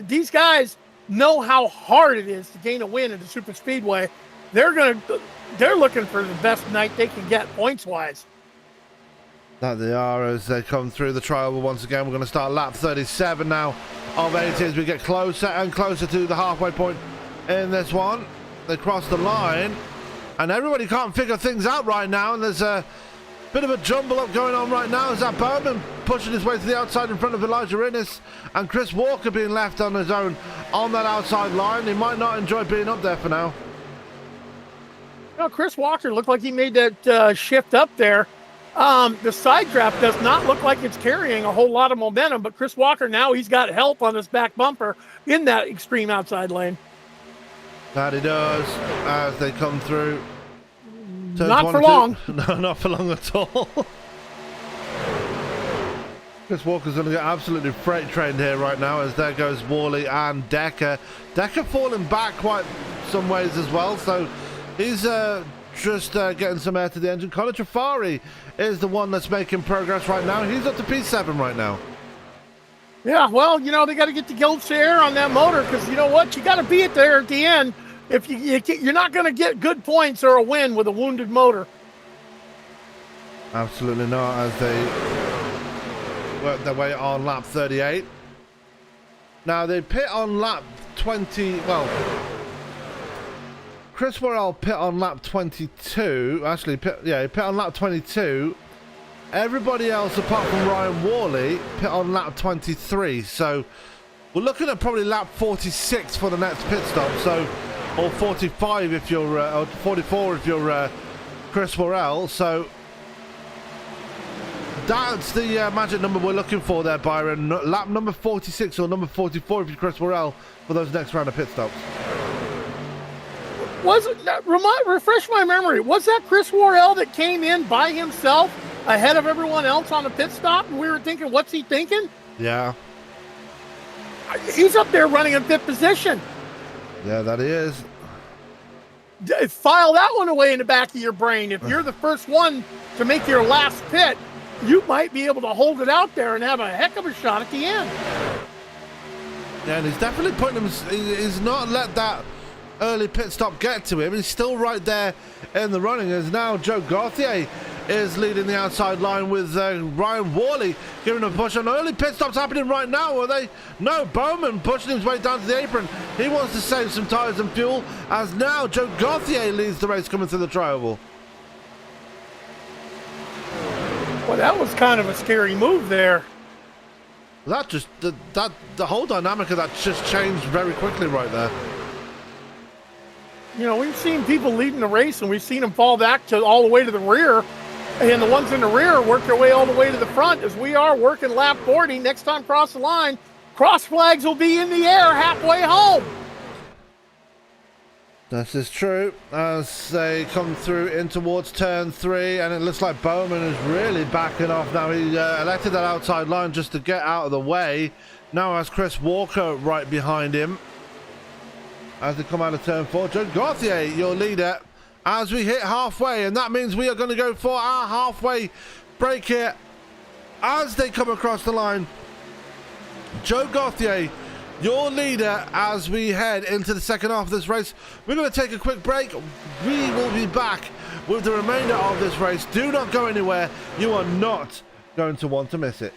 [SPEAKER 2] these guys know how hard it is to gain a win at the Superspeedway. They're looking for the best night they can get points wise.
[SPEAKER 1] That they are, as they come through the trial once again. We're going to start lap 37 now of 80 as we get closer and closer to the halfway point in this one. They cross the line, and everybody can't figure things out right now, and there's a bit of a jumble up going on right now. Is that Bowman pushing his way to the outside in front of Elijah Innes, and Chris Walker being left on his own on that outside line. He might not enjoy being up there for now.
[SPEAKER 2] Well, Chris Walker looked like he made that shift up there. The side draft does not look like it's carrying a whole lot of momentum, but Chris Walker now, he's got help on his back bumper in that extreme outside lane.
[SPEAKER 1] That he does as they come through.
[SPEAKER 2] Not for long.
[SPEAKER 1] No, not for long at all. Chris Walker's going to get absolutely freight trained here right now, as there goes Worley and Decker. Decker falling back quite some ways as well, so he's just getting some air to the engine. Connor Trafari is the one that's making progress right now. He's up to P7 right now.
[SPEAKER 2] Yeah, well, you know, they got to get the gilts air on that motor, because you know what? You got to be it there at the end. If you're not going to get good points or a win with a wounded motor.
[SPEAKER 1] Absolutely not, as they work their way on lap 38. Now they pit on lap 20. Well, Chris Worrell pit on lap 22. Actually, he pit on lap 22. Everybody else apart from Ryan Worley pit on lap 23. So we're looking at probably lap 46 for the next pit stop. So, or 45 if you're, or 44 if you're Chris Worrell. So that's the magic number we're looking for there, Byron. Lap number 46 or number 44 if you're Chris Worrell for those next round of pit stops.
[SPEAKER 2] Was it, refresh my memory, was that Chris Worrell that came in by himself ahead of everyone else on the pit stop, and we were thinking, what's he thinking?
[SPEAKER 1] Yeah.
[SPEAKER 2] He's up there running in fifth position.
[SPEAKER 1] Yeah, that he is.
[SPEAKER 2] File that one away in the back of your brain. If you're the first one to make your last pit, you might be able to hold it out there and have a heck of a shot at the end.
[SPEAKER 1] Yeah, and he's definitely putting him, he's not let that early pit stop get to him. He's still right there in the running, as now Joe Gauthier is leading the outside line with Ryan Worley giving a push. On early pit stops happening right now, are they? No, Bowman pushing his way down to the apron. He wants to save some tyres and fuel, as now Joe Gauthier leads the race coming through the tri-oval.
[SPEAKER 2] Well, that was kind of a scary move there.
[SPEAKER 1] That just, the whole dynamic of that just changed very quickly right there.
[SPEAKER 2] You know, we've seen people leading the race, and we've seen them fall back to all the way to the rear, and the ones in the rear work their way all the way to the front, as we are working lap 40. Next time cross the line, cross flags will be in the air halfway home.
[SPEAKER 1] This is true, as they come in towards turn 3, and it looks like Bowman is really backing off now. He elected that outside line just to get out of the way. Now has Chris Walker right behind him as they come out of turn 4. Joe Gauthier, your leader, as we hit halfway, and that means we are going to go for our halfway break here as they come across the line. Joe Gauthier, your leader, as we head into the second half of this race. We're going to take a quick break. We will be back with the remainder of this race. Do not go anywhere. You are not going to want to miss it.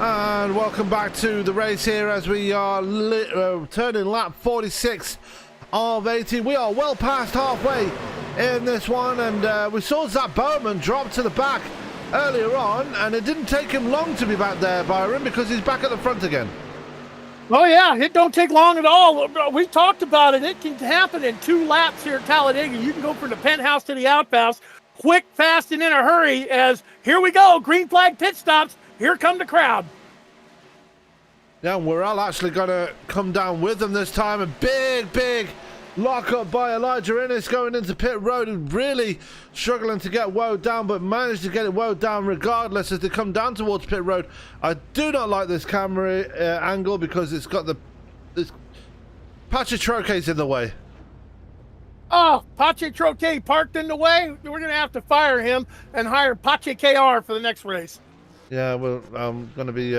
[SPEAKER 1] And welcome back to the race here as we are turning lap 46 of 18. We are well past halfway in this one, and we saw Zach Bowman drop to the back earlier on, and it didn't take him long to be back there, Byron, because he's back at the front again.
[SPEAKER 2] Oh, yeah, it don't take long at all. We talked about it. It can happen in 2 laps here at Talladega. You can go from the penthouse to the outhouse quick, fast, and in a hurry as here we go, green flag pit stops. Here come the crowd.
[SPEAKER 1] Yeah, and we're all actually going to come down with them this time. A big lockup by Elijah Innes going into pit road and really struggling to get woed down, but managed to get it woed down regardless as they come down towards pit road. I do not like this camera angle because it's got this Pache Troche's in the way.
[SPEAKER 2] Oh, Pache Troche parked in the way. We're going to have to fire him and hire Pache KR for the next race.
[SPEAKER 1] Yeah, well, I'm going to be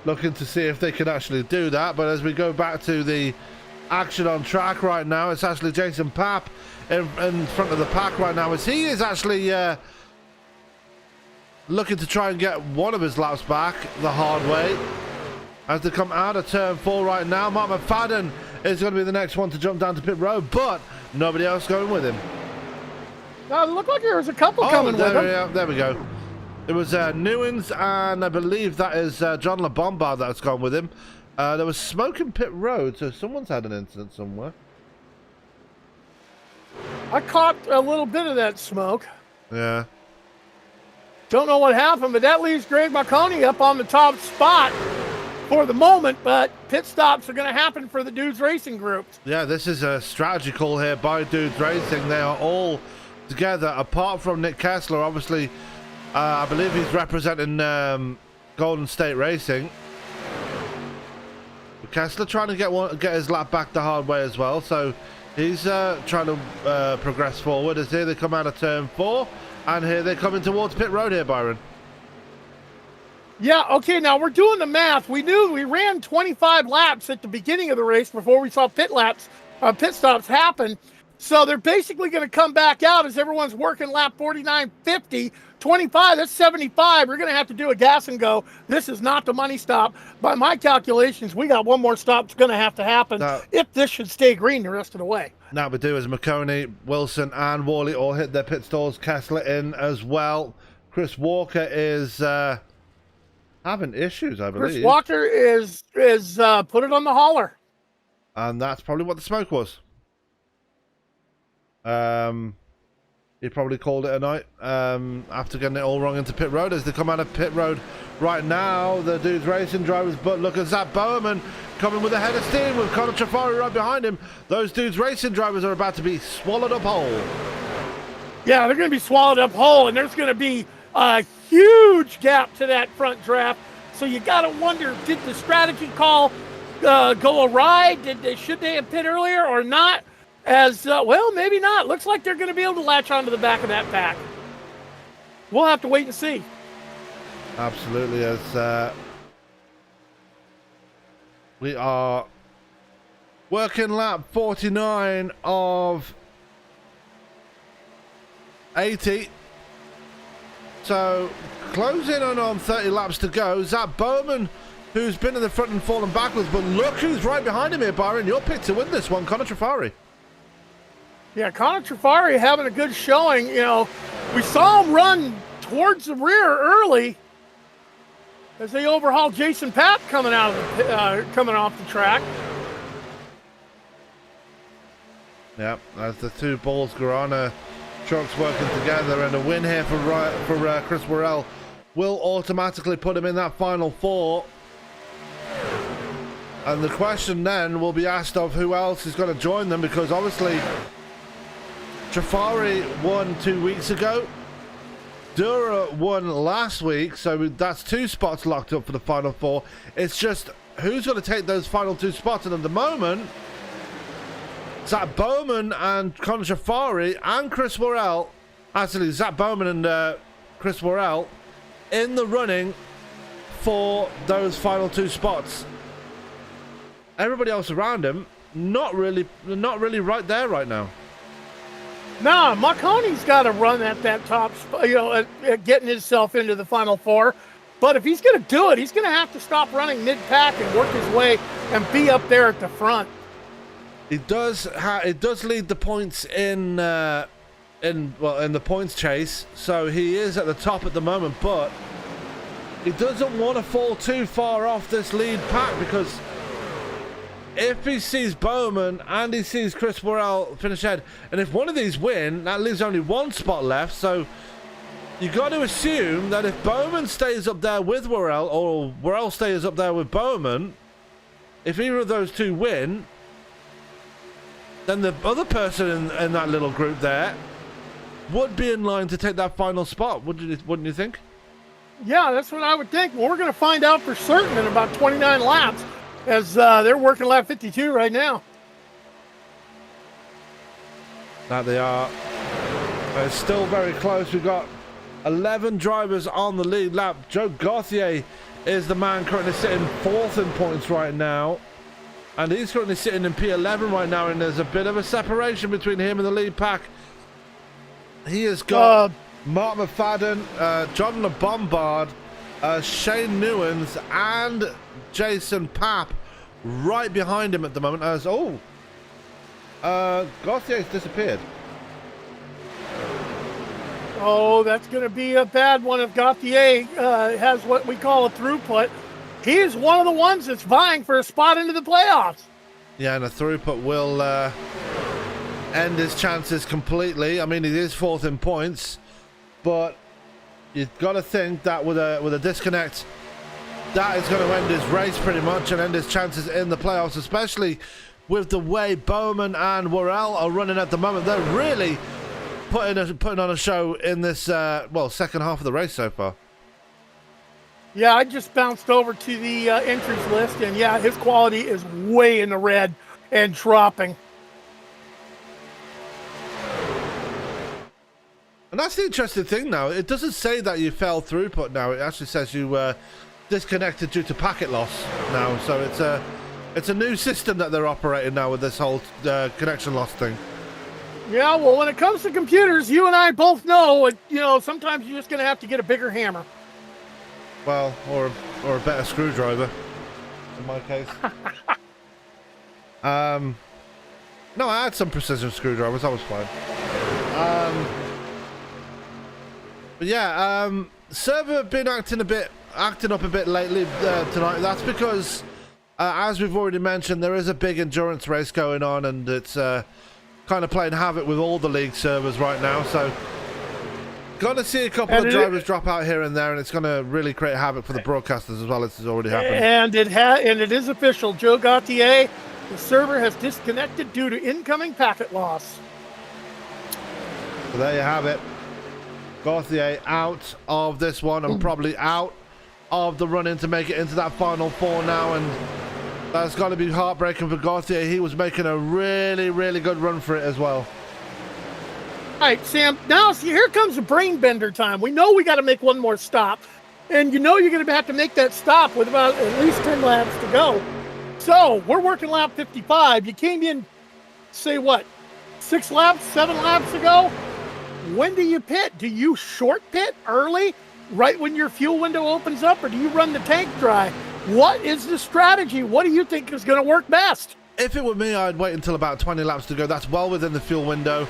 [SPEAKER 1] looking to see if they can actually do that. But as we go back to the action on track right now, it's actually Jason Papp in front of the pack right now as he is actually looking to try and get one of his laps back the hard way. As they come out of turn 4 right now, Mark McFadden is going to be the next one to jump down to pit road, but nobody else going with him.
[SPEAKER 2] It looked like there was a couple coming with him.
[SPEAKER 1] Yeah, there we go. It was Newens, and I believe that is John LeBombard that's gone with him. There was smoke in pit road, so someone's had an incident somewhere.
[SPEAKER 2] I caught a little bit of that smoke.
[SPEAKER 1] Yeah.
[SPEAKER 2] Don't know what happened, but that leaves Greg Marconi up on the top spot for the moment, but pit stops are going to happen for the Dudes Racing Group.
[SPEAKER 1] Yeah, this is a strategy call here by Dudes Racing. They are all together, apart from Nick Kessler, obviously. I believe he's representing Golden State Racing. But Kessler trying to get his lap back the hard way as well, so he's trying to progress forward. As here they come out of turn 4, and here they're coming towards pit road here, Byron.
[SPEAKER 2] Yeah, okay, now we're doing the math. We knew we ran 25 laps at the beginning of the race before we saw pit stops happen. So they're basically going to come back out as everyone's working lap 49, 50, 25, that's 75. We're going to have to do a gas and go. This is not the money stop. By my calculations, we got one more stop that's going to happen if this should stay green the rest of the way.
[SPEAKER 1] Now we do as McConey, Wilson, and Worley all hit their pit stalls. Kessler in as well. Chris Walker is having issues, I believe.
[SPEAKER 2] Chris Walker is put it on the hauler.
[SPEAKER 1] And that's probably what the smoke was. He probably called it a night after getting it all wrong into pit road. As they come out of pit road right now, the Dudes Racing drivers, but look at Zach Bowman coming with a head of steam with Connor Trafari right behind him. Those Dudes Racing drivers are about to be swallowed up whole.
[SPEAKER 2] Yeah, they're going to be swallowed up whole, and there's going to be a huge gap to that front draft. So you got to wonder, did the strategy call go awry? Should they have pit earlier or not? Well, maybe not. Looks like they're going to be able to latch onto the back of that pack. We'll have to wait and see.
[SPEAKER 1] Absolutely, as we are working lap 49 of 80. So, closing in on 30 laps to go. Zach Bowman, who's been in the front and fallen backwards, but look who's right behind him here, Byron. Your pick to win this one, Connor Trafari.
[SPEAKER 2] Yeah, Connor Trafari having a good showing. You know, we saw him run towards the rear early as they overhauled Jason Papp coming off the track.
[SPEAKER 1] Yeah, as the two Balls Guarana trucks working together, and a win here for Chris Worrell will automatically put him in that final 4. And the question then will be asked of who else is going to join them, because obviously Trafari won 2 weeks ago. Dura won last week, so that's 2 spots locked up for the final 4. It's just who's going to take those final 2 spots, and at the moment, Zach Bowman and Connor Trafari and Chris Worrell, actually Zach Bowman and Chris Worrell, in the running for those final 2 spots. Everybody else around him, not really right there right now.
[SPEAKER 2] No, Marconi's got to run at that top, getting himself into the final 4. But if he's going to do it, he's going to have to stop running mid-pack and work his way and be up there at the front.
[SPEAKER 1] It does lead the points in the points chase, so he is at the top at the moment, but he doesn't want to fall too far off this lead pack, because if he sees Bowman and he sees Chris Worrell finish ahead, and if one of these win, that leaves only one spot left, so you got to assume that if Bowman stays up there with Worrell, or Worrell stays up there with Bowman, if either of those two win, then the other person in that little group there would be in line to take that final spot, wouldn't you think?
[SPEAKER 2] Yeah, that's what I would think. Well, we're going to find out for certain in about 29 laps, as they're working lap 52 right now.
[SPEAKER 1] That they are. It's still very close. We've got 11 drivers on the lead lap. Joe Gauthier is the man currently sitting 4th in points right now. And he's currently sitting in P11 right now, and there's a bit of a separation between him and the lead pack. He has got Mark McFadden, John LeBombard, Shane Newens, and Jason Papp right behind him at the moment. As Gauthier's disappeared.
[SPEAKER 2] Oh, that's going to be a bad one if Gauthier has what we call a throughput. He is one of the ones that's vying for a spot into the playoffs.
[SPEAKER 1] Yeah, and a throughput will end his chances completely. I mean, he is 4th in points, but you've got to think that with a disconnect, that is going to end his race pretty much and end his chances in the playoffs, especially with the way Bowman and Worrell are running at the moment. They're really putting on a show in this second half of the race so far.
[SPEAKER 2] Yeah, I just bounced over to the entries list, and yeah, his quality is way in the red and dropping.
[SPEAKER 1] And that's the interesting thing now. It doesn't say that you fell throughput now. It actually says you disconnected due to packet loss now. So it's a new system that they're operating now with this whole connection loss thing.
[SPEAKER 2] Yeah, well, when it comes to computers, you and I both know, sometimes you're just going to have to get a bigger hammer.
[SPEAKER 1] Well, or a better screwdriver, in my case. No, I had some precision screwdrivers. That was fine. But yeah, server been acting up a bit lately tonight. That's because, as we've already mentioned, there is a big endurance race going on, and it's kind of playing havoc with all the league servers right now. So, going to see a couple of drivers drop out here and there, and it's going to really create havoc for the broadcasters as well as has already happened.
[SPEAKER 2] And it is official. Joe Gauthier, the server has disconnected due to incoming packet loss.
[SPEAKER 1] So there you have it. Gauthier out of this one and probably out of the run-in to make it into that final 4 now, and that's got to be heartbreaking for Gauthier. He was making a really, really good run for it as well.
[SPEAKER 2] All right, Sam, now see, here comes the brain bender time. We know we got to make one more stop, and you're going to have to make that stop with about at least 10 laps to go. So we're working lap 55. You came in, say what, 6 laps, 7 laps ago? When do you pit? Do you short pit early, right when your fuel window opens up, or do you run the tank dry? What is the strategy? What do you think is going to work best?
[SPEAKER 1] If it were me, I'd wait until about 20 laps to go. That's well within the fuel window.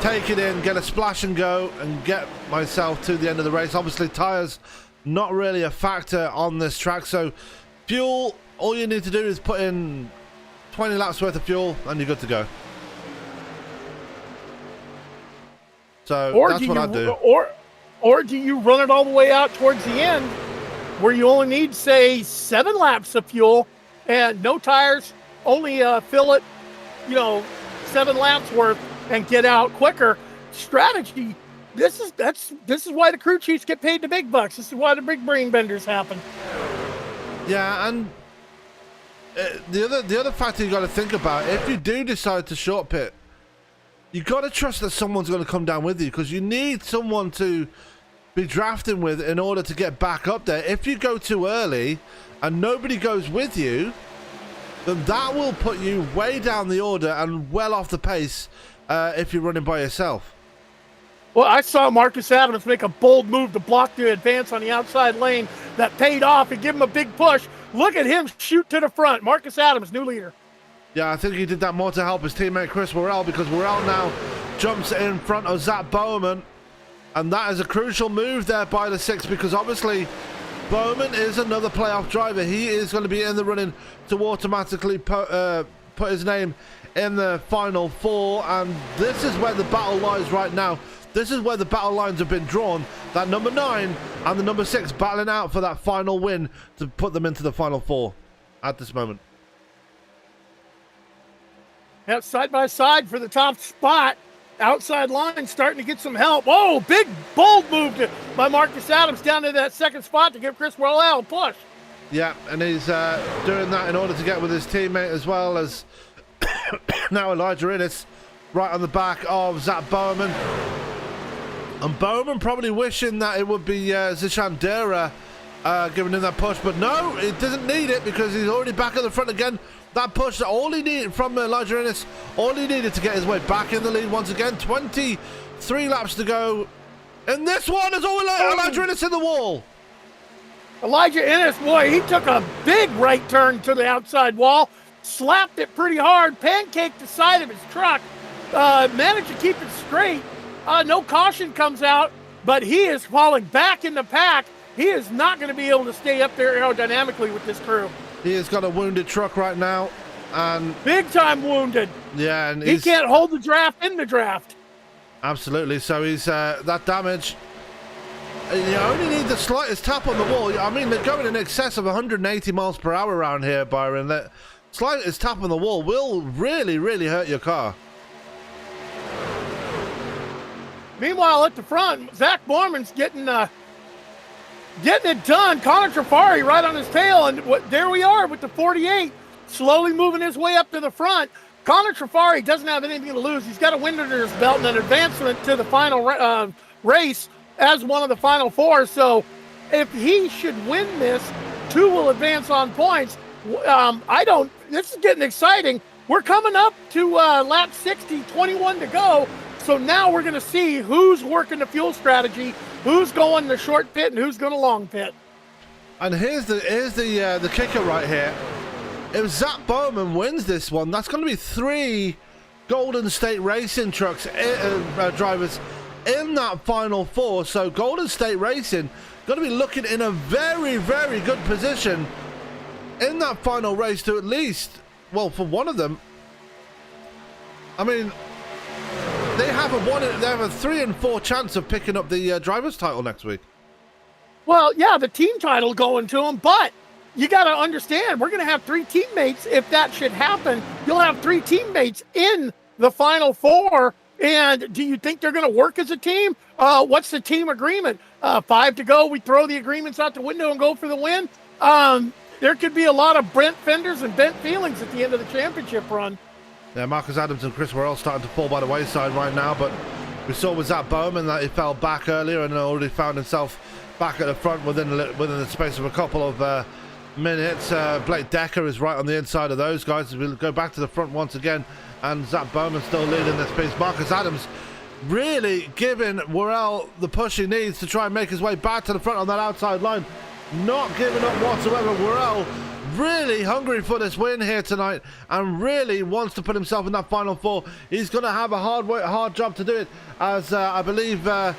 [SPEAKER 1] Take it in, get a splash and go, and get myself to the end of the race. Obviously, tyres not really a factor on this track, so fuel, all you need to do is put in 20 laps worth of fuel, and you're good to go. So that's what I do.
[SPEAKER 2] Or do you run it all the way out towards the end, where you only need, say, 7 laps of fuel and no tires, only fill it, 7 laps worth, and get out quicker? Strategy. This is why the crew chiefs get paid the big bucks. This is why the big brain benders happen.
[SPEAKER 1] Yeah, and the other factor you got to think about, if you do decide to short pit, you got to trust that someone's going to come down with you, because you need someone to be drafting with in order to get back up there. If you go too early and nobody goes with you, then that will put you way down the order and well off the pace if you're running by yourself.
[SPEAKER 2] Well, I saw Marcus Adams make a bold move to block the advance on the outside lane that paid off and give him a big push. Look at him shoot to the front. Marcus Adams, new leader.
[SPEAKER 1] Yeah, I think he did that more to help his teammate Chris Worrell, because Worrell now jumps in front of Zach Bowman. And that is a crucial move there by the 6, because obviously Bowman is another playoff driver. He is going to be in the running to automatically put his name in the Final Four. And this is where the battle lies right now. This is where the battle lines have been drawn. That number 9 and the number 6 battling out for that final win to put them into the Final Four at this moment.
[SPEAKER 2] Yep, side by side for the top spot. Outside line starting to get some help. Oh, big, bold move by Marcus Adams down to that second spot to give Chris Worrell a push.
[SPEAKER 1] Yeah, and he's doing that in order to get with his teammate, as well as now Elijah Innes right on the back of Zach Bowman. And Bowman probably wishing that it would be Zishan Dera giving him that push, but no, he doesn't need it because he's already back at the front again. That push, all he needed from Elijah Innes, all he needed to get his way back in the lead once again. 23 laps to go. And this one is all Elijah Innes in the wall.
[SPEAKER 2] Elijah Innes, boy, he took a big right turn to the outside wall, slapped it pretty hard, pancaked the side of his truck, managed to keep it straight. No caution comes out, but he is falling back in the pack. He is not going to be able to stay up there aerodynamically with this crew.
[SPEAKER 1] He has got a wounded truck right now, and
[SPEAKER 2] big time wounded.
[SPEAKER 1] Yeah, and
[SPEAKER 2] he can't hold the draft in the draft.
[SPEAKER 1] Absolutely. So he's that damage. You only need the slightest tap on the wall. I mean, they're going in excess of 180 miles per hour around here, Byron. The slightest tap on the wall will really, really hurt your car.
[SPEAKER 2] Meanwhile, at the front, Zach Borman's getting it done. Connor Trafari right on his tail, and there we are with the 48, slowly moving his way up to the front. Connor Trafari doesn't have anything to lose. He's got a win under his belt and an advancement to the final race as one of the final 4. So if he should win this, 2 will advance on points. This is getting exciting. We're coming up to lap 60, 21 to go. So now we're going to see who's working the fuel strategy, who's going the short pit, and who's going to long pit.
[SPEAKER 1] And here's the kicker right here. If Zach Bowman wins this one, that's going to be 3 Golden State Racing trucks drivers in that Final 4. So Golden State Racing going to be looking in a very, very good position in that final race to at least, well, for one of them, I mean, they have a 3 and 4 chance of picking up the driver's title next week.
[SPEAKER 2] Well, yeah, the team title going to them, but you got to understand, we're going to have 3 teammates. If that should happen, you'll have 3 teammates in the Final 4. And do you think they're going to work as a team? What's the team agreement? 5 to go, we throw the agreements out the window and go for the win? There could be a lot of bent fenders and bent feelings at the end of the championship run.
[SPEAKER 1] Yeah, Marcus Adams and Chris Worrell starting to fall by the wayside right now, but we saw with Zach Bowman that he fell back earlier and already found himself back at the front within the space of a couple of minutes. Blake Decker is right on the inside of those guys. We'll go back to the front once again, and Zach Bowman still leading this piece. Marcus Adams really giving Worrell the push he needs to try and make his way back to the front on that outside line. Not giving up whatsoever. Worrell really hungry for this win here tonight and really wants to put himself in that Final 4. He's going to have a hard job to do it, as I believe other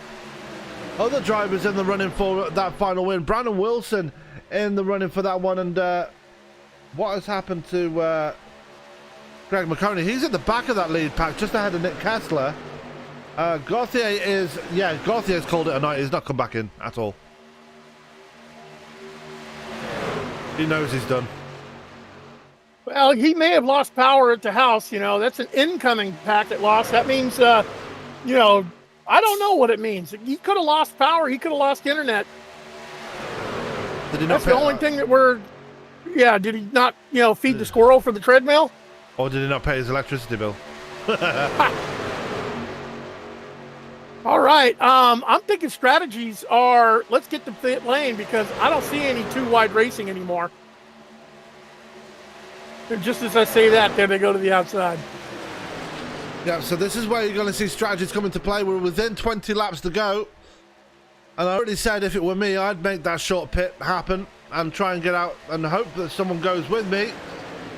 [SPEAKER 1] drivers in the running for that final win. Brandon Wilson in the running for that one. And what has happened to Greg McConey? He's at the back of that lead pack, just ahead of Nick Kessler. Gauthier's called it a night. He's not come back in at all. He knows he's done.
[SPEAKER 2] Well, he may have lost power at the house. That's an incoming packet loss. That means, I don't know what it means. He could have lost power. He could have lost internet.
[SPEAKER 1] Did he not?
[SPEAKER 2] That's the only thing that did he not, feed the squirrel for the treadmill?
[SPEAKER 1] Or did he not pay his electricity bill?
[SPEAKER 2] All right. I'm thinking strategies are, let's get the pit lane, because I don't see any too wide racing anymore. And just as I say that, there they go to the outside.
[SPEAKER 1] Yeah, so this is where you're going to see strategies come into play. We're within 20 laps to go. And I already said if it were me, I'd make that short pit happen and try and get out and hope that someone goes with me.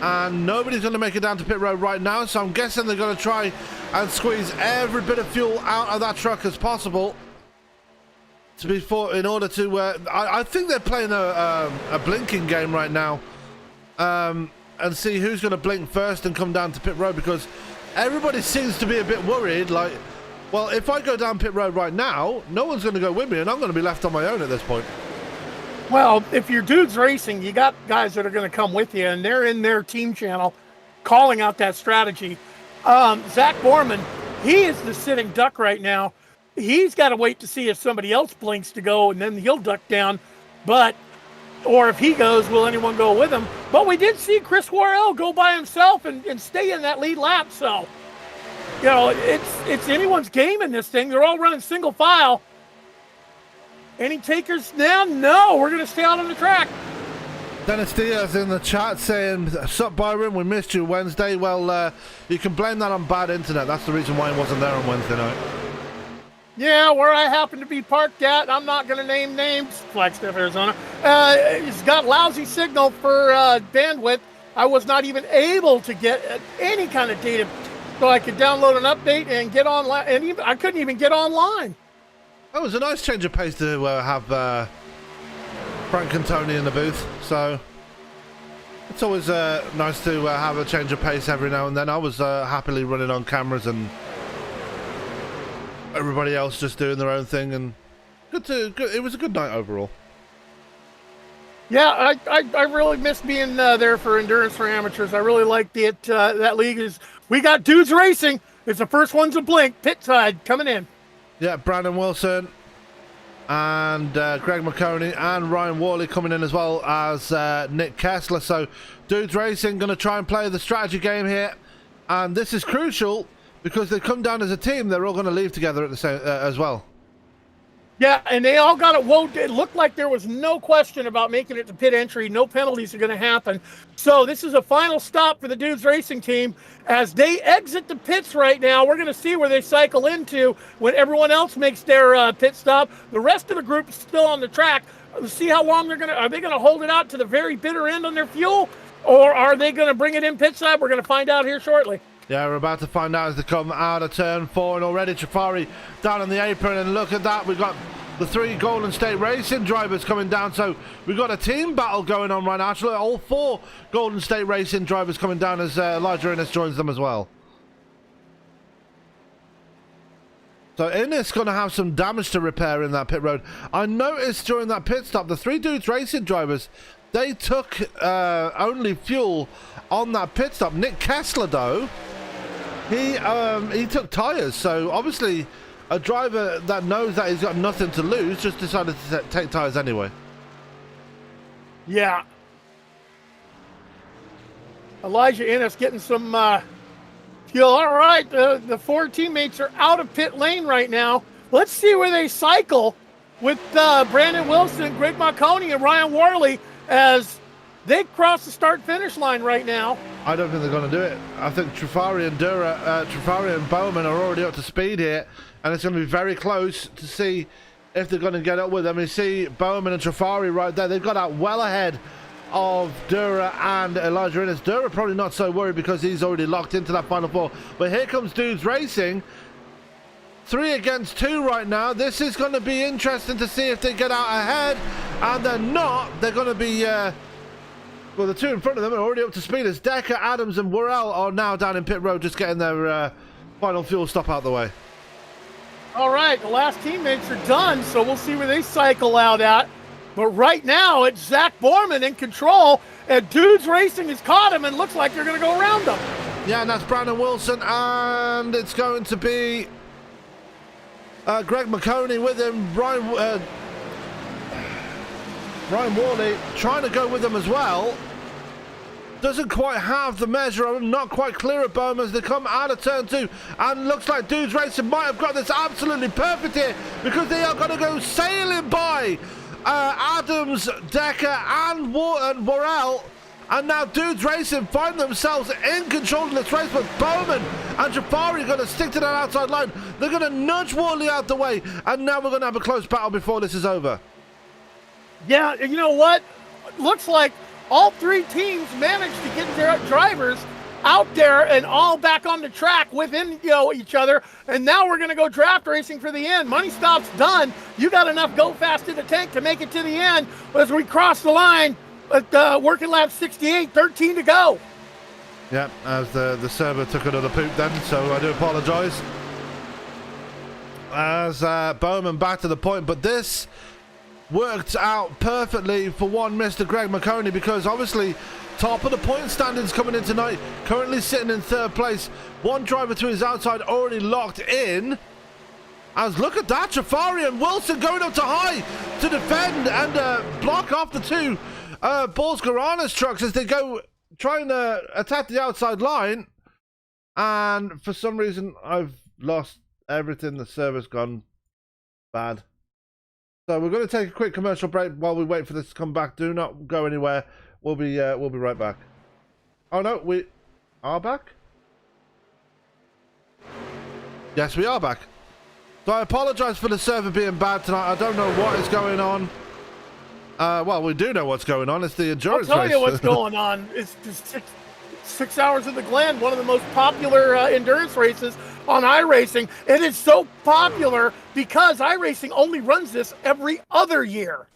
[SPEAKER 1] And nobody's going to make it down to pit road right now, so I'm guessing they're going to try and squeeze every bit of fuel out of that truck as possible in order to I think they're playing a blinking game right now, and see who's going to blink first and come down to pit road, because everybody seems to be a bit worried, like, well, if I go down pit road right now, no one's going to go with me and I'm going to be left on my own at this point.
[SPEAKER 2] Well, if you're dudes racing, you got guys that are going to come with you, and they're in their team channel calling out that strategy. Zach Borman, he is the sitting duck right now. He's got to wait to see if somebody else blinks to go, and then he'll duck down. Or if he goes, will anyone go with him? But we did see Chris Worrell go by himself and stay in that lead lap. So, you know, it's anyone's game in this thing. They're all running single file. Any takers now? No, we're going to stay out on the track.
[SPEAKER 1] Dennis Diaz in the chat saying, "Sup Byron, we missed you Wednesday." Well, you can blame that on bad internet. That's the reason why he wasn't there on Wednesday night.
[SPEAKER 2] Yeah, where I happen to be parked at, I'm not going to name names, Flagstaff, Arizona. It's got lousy signal for bandwidth. I was not even able to get any kind of data so I could download an update and get online. And I couldn't even get online.
[SPEAKER 1] It was a nice change of pace to have Frank and Tony in the booth, so it's always nice to have a change of pace every now and then. I was happily running on cameras and everybody else just doing their own thing, and it was a good night overall.
[SPEAKER 2] Yeah, I really miss being there for Endurance for Amateurs. I really liked it. That league we got dudes racing. It's the first ones to blink. Pit side coming in.
[SPEAKER 1] Yeah, Brandon Wilson and Greg McConey and Ryan Worley coming in, as well as Nick Kessler. So dudes racing going to try and play the strategy game here, and this is crucial because they come down as a team. They're all going to leave together at the same as well.
[SPEAKER 2] Yeah, and they all got it. Whoa, it looked like there was no question about making it to pit entry. No penalties are going to happen. So this is a final stop for the dudes racing team as they exit the pits right now. We're going to see where they cycle into when everyone else makes their pit stop. The rest of the group is still on the track. Let's see how long are they going to hold it out to the very bitter end on their fuel, or are they going to bring it in pit side? We're going to find out here shortly.
[SPEAKER 1] Yeah, we're about to find out as they come out of turn 4, and already Trafari down on the apron, and look at that, we've got the 3 Golden State Racing drivers coming down, so we've got a team battle going on right now. Actually, all 4 Golden State Racing drivers coming down as Elijah Innes joins them as well. So Innes going to have some damage to repair in that pit road. I noticed during that pit stop, the 3 dudes racing drivers, they took only fuel on that pit stop. Nick Kessler, though, he took tyres, so obviously a driver that knows that he's got nothing to lose just decided to take tyres anyway.
[SPEAKER 2] Yeah. Elijah Innes getting some fuel. All right, the 4 teammates are out of pit lane right now. Let's see where they cycle with Brandon Wilson, Greg Marconi, and Ryan Worley as they cross the start-finish line right now.
[SPEAKER 1] I don't think they're going to do it. I think Trafari and Bowman are already up to speed here, and it's going to be very close to see if they're going to get up with them. You see Bowman and Trafari right there. They've got out well ahead of Dura and Elijah Innes. Dura probably not so worried because he's already locked into that final 4. But here comes Dudes Racing. 3 against 2 right now. This is going to be interesting to see if they get out ahead, and they're not. They're going to be... well, the 2 in front of them are already up to speed as Decker, Adams, and Worrell are now down in pit road, just getting their final fuel stop out the way.
[SPEAKER 2] All right, the last teammates are done, so we'll see where they cycle out at. But right now, it's Zach Borman in control, and Dudes Racing has caught him and looks like they're going to go around him.
[SPEAKER 1] Yeah, and that's Brandon Wilson, and it's going to be Greg McConey with him. Ryan Worley trying to go with them as well. Doesn't quite have the measure of them, not quite clear of Bowman as they come out of turn 2, and looks like Dudes Racing might have got this absolutely perfect here because they are going to go sailing by Adams, Decker, and Worrell And now Dudes Racing find themselves in control of this race, but Bowman and Jafari are going to stick to that outside line. They're going to nudge Worley out the way, and now we're going to have a close battle before this is over.
[SPEAKER 2] Yeah, you know what? Looks like all three teams managed to get their drivers out there and all back on the track within each other, and now we're going to go draft racing for the end. Money stop's done. You got enough go fast in the tank to make it to the end. But as we cross the line at working lap 68, 13 to go.
[SPEAKER 1] Yeah, as the server took another poop then, so I do apologise. As Bowman back to the point, but this worked out perfectly for one Mr. Greg McConey, because obviously top of the point standings coming in tonight, currently sitting in third place. One driver to his outside already locked in. As look at that, Jafari and Wilson going up to high to defend and block off the two Balls Garana's trucks as they go trying to attack the outside line. And for some reason, I've lost everything. The server's gone bad. So we're going to take a quick commercial break while we wait for this to come back. Do not go anywhere. We'll be right back. Oh no, we are back? Yes, we are back. So I apologise for the server being bad tonight. I don't know what is going on. Well, we do know what's going on. It's the endurance race.
[SPEAKER 2] I'll tell you what's going on. It's just six hours of the Glen, one of the most popular endurance races on iRacing. It is so popular because iRacing only runs this every other year.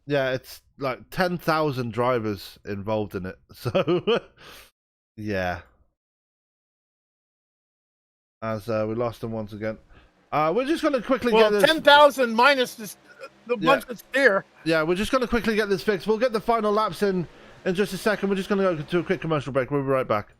[SPEAKER 1] Yeah, it's like 10,000 drivers involved in it. So, yeah. As we lost them once again. We're just going to quickly get this...
[SPEAKER 2] 10,000 minus the bunch that's there.
[SPEAKER 1] Yeah, we're just going to quickly get this fixed. We'll get the final laps in just a second. We're just going to go to a quick commercial break. We'll be right back.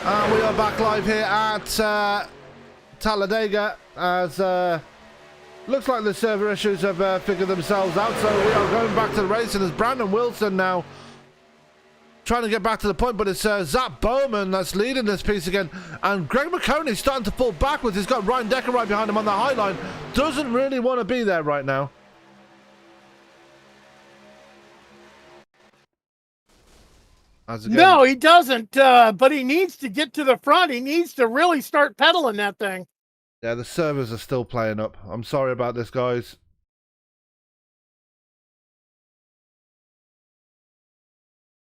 [SPEAKER 1] We are back live here at Talladega as looks like the server issues have figured themselves out, so we are going back to the race, and there's Brandon Wilson now trying to get back to the point, but it's Zach Bowman that's leading this piece again, and Greg McConey starting to fall backwards. He's got Ryan Decker right behind him on the high line. Doesn't really want to be there right now.
[SPEAKER 2] No, he doesn't, but he needs to get to the front. He needs to really start pedaling that thing.
[SPEAKER 1] Yeah, the servers are still playing up. I'm sorry about this, guys.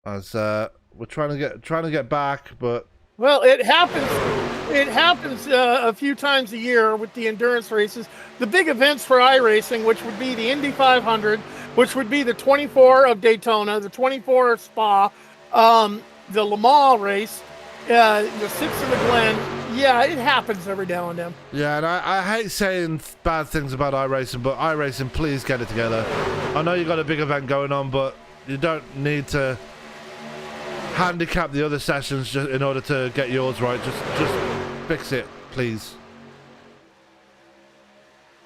[SPEAKER 1] As we're trying to get back, but
[SPEAKER 2] well, it happens. It happens a few times a year with the endurance races. The big events for iRacing, which would be the Indy 500, which would be the 24 of Daytona, the 24 of Spa, the Le Mans race, the 6th of the Glen. Yeah, it happens every now and then.
[SPEAKER 1] Yeah, and I hate saying bad things about iRacing, but iRacing, please get it together. I know you got a big event going on, but you don't need to handicap the other sessions just in order to get yours right. Just fix it, please.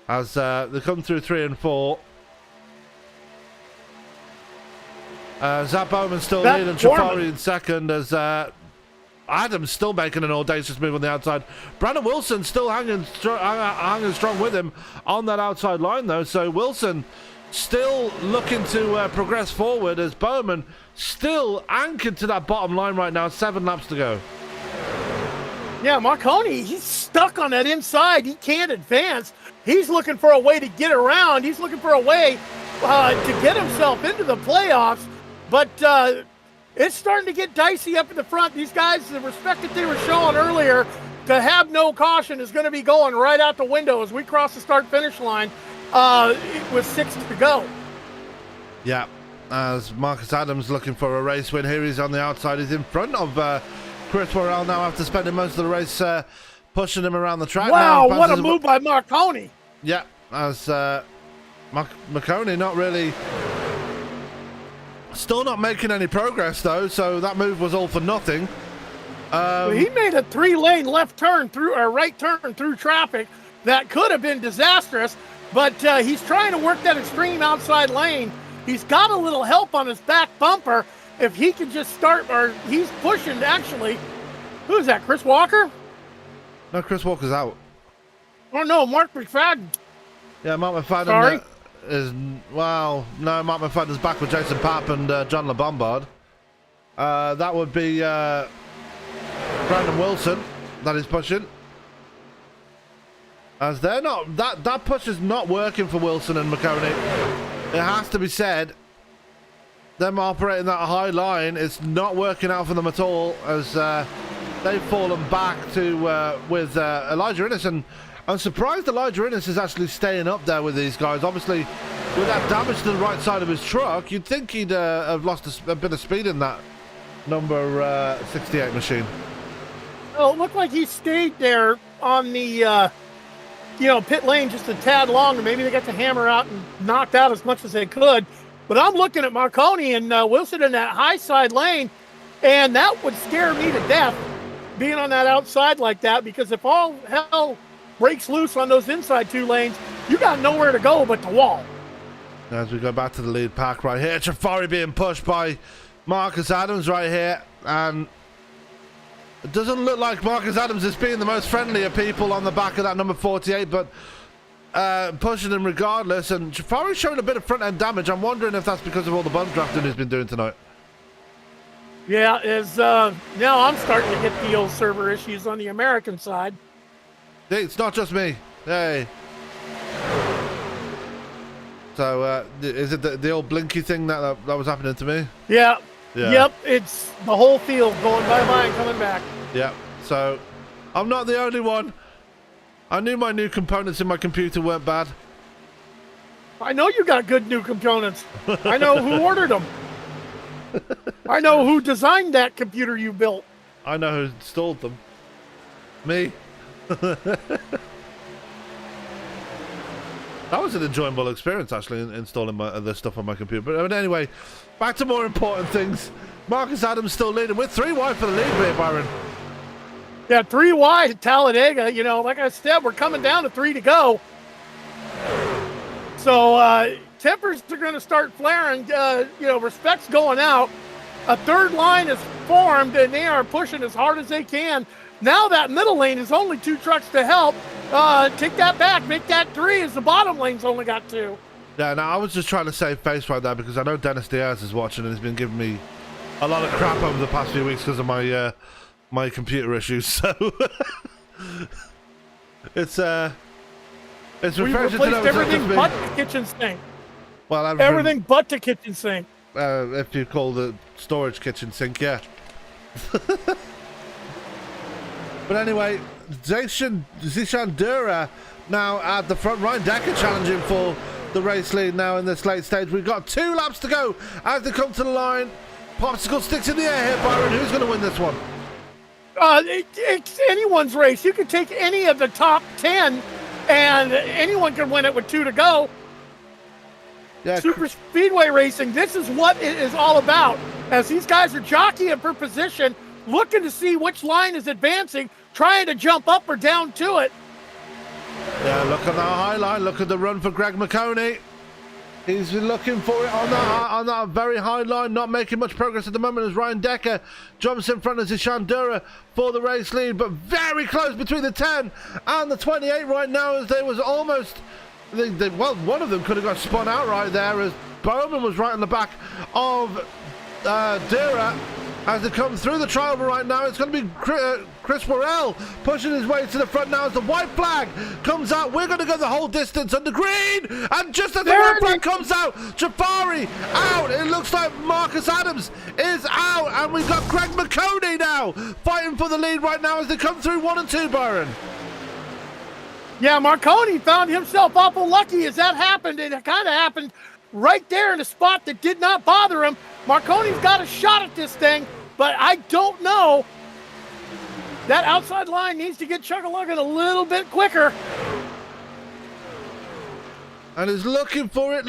[SPEAKER 1] As they come through 3 and 4. Zach Bowman's still leading, Trafari in second, as Adam's still making an audacious move on the outside. Brandon Wilson still hanging strong with him on that outside line, though. So Wilson still looking to progress forward, as Bowman still anchored to that bottom line right now. 7 laps to go.
[SPEAKER 2] Yeah, Marconi, he's stuck on that inside. He can't advance. He's looking for a way to get around. He's looking for a way to get himself into the playoffs. But it's starting to get dicey up in the front. These guys, the respect that they were showing earlier to have no caution is going to be going right out the window as we cross the start-finish line with 6 to go. Yeah,
[SPEAKER 1] as Marcus Adams looking for a race win here. He's on the outside. He's in front of Chris Worrell now after spending most of the race pushing him around the track.
[SPEAKER 2] Wow, what a move by Marconi.
[SPEAKER 1] Yeah, as Marconi not really... Still not making any progress, though, so that move was all for nothing.
[SPEAKER 2] He made a 3-lane left turn through, or right turn through traffic that could have been disastrous, but he's trying to work that extreme outside lane. He's got a little help on his back bumper. If he can just start, or he's pushing, actually. Who's that, Chris Walker?
[SPEAKER 1] No, Chris Walker's out.
[SPEAKER 2] Oh, no, Mark McFadden.
[SPEAKER 1] Yeah, Mark McFadden.
[SPEAKER 2] Sorry?
[SPEAKER 1] Mark McFadden's back with Jason Papp and John LeBombard. That would be Brandon Wilson that is pushing. As they're not, that push is not working for Wilson and McConey. It has to be said. Them operating that high line, it's not working out for them at all, as they've fallen back to with Elijah Innes. And I'm surprised Elijah Innes is actually staying up there with these guys. Obviously, with that damage to the right side of his truck, you'd think he'd have lost a bit of speed in that number 68 machine.
[SPEAKER 2] Well, it looked like he stayed there on the pit lane just a tad longer. Maybe they got the hammer out and knocked out as much as they could. But I'm looking at Marconi and Wilson in that high side lane, and that would scare me to death, being on that outside like that, because if all hell breaks loose on those inside 2 lanes, you got nowhere to go but the wall.
[SPEAKER 1] As we go back to the lead pack right here, Trafari being pushed by Marcus Adams right here, and it doesn't look like Marcus Adams is being the most friendly of people on the back of that number 48, but pushing him regardless. And Trafari's showing a bit of front end damage. I'm wondering if that's because of all the bump drafting he's been doing tonight.
[SPEAKER 2] Yeah, now I'm starting to get the old server issues on the American side.
[SPEAKER 1] Hey, it's not just me. Hey. So, is it the old blinky thing that was happening to me?
[SPEAKER 2] Yeah. Yep, it's the whole field going bye-bye and coming back.
[SPEAKER 1] Yeah, so I'm not the only one. I knew my new components in my computer weren't bad.
[SPEAKER 2] I know you got good new components. I know who ordered them. I know who designed that computer you built.
[SPEAKER 1] I know who installed them. Me. That was an enjoyable experience, actually, installing the stuff on my computer. But anyway, back to more important things. Marcus Adams still leading with 3 wide for the lead here, Byron.
[SPEAKER 2] Yeah, 3 wide at Talladega. Like I said, we're coming down to 3 to go. So tempers are going to start flaring. Respect's going out. A 3rd line is formed, and they are pushing as hard as they can. Now that middle lane is only 2 trucks to help. Take that back. Make that 3, as the bottom lane's only got 2.
[SPEAKER 1] Yeah, no, I was just trying to save face right there, because I know Dennis Diaz is watching and he's been giving me a lot of crap over the past few weeks because of my my computer issues. So it's refreshing to know
[SPEAKER 2] everything but the kitchen sink.
[SPEAKER 1] Well,
[SPEAKER 2] everything but the kitchen sink.
[SPEAKER 1] If you call the storage kitchen sink, yeah. But anyway, Zishan Dura now at the front. Ryan Decker challenging for the race lead now in this late stage. We've got 2 laps to go as they come to the line. Popsicle sticks in the air here, Byron. Who's going to win this one?
[SPEAKER 2] It's anyone's race. You can take any of the top 10, and anyone can win it with 2 to go.
[SPEAKER 1] Yeah,
[SPEAKER 2] Super Speedway racing, this is what it is all about. As these guys are jockeying for position, looking to see which line is advancing, trying to jump up or down to it.
[SPEAKER 1] Yeah, look at that high line. Look at the run for Greg McConey. He's looking for it on that very high line, not making much progress at the moment as Ryan Decker jumps in front of Zishandura for the race lead, but very close between the 10 and the 28 right now, as they was almost, well, one of them could have got spun out right there as Bowman was right on the back of Dura. As they come through the trial right now, it's going to be Chris Worrell pushing his way to the front now as the white flag comes out. We're going to go the whole distance on the green. And just as the white flag comes out, Jafari out. It looks like Marcus Adams is out. And we've got Greg McConey now fighting for the lead right now as they come through 1 and 2, Byron.
[SPEAKER 2] Yeah, Marconi found himself awful lucky as that happened. It kind of happened right there in a spot that did not bother him. Marconi's got a shot at this thing, but I don't know. That outside line needs to get chug-a-lugging a little bit quicker.
[SPEAKER 1] And is looking for it,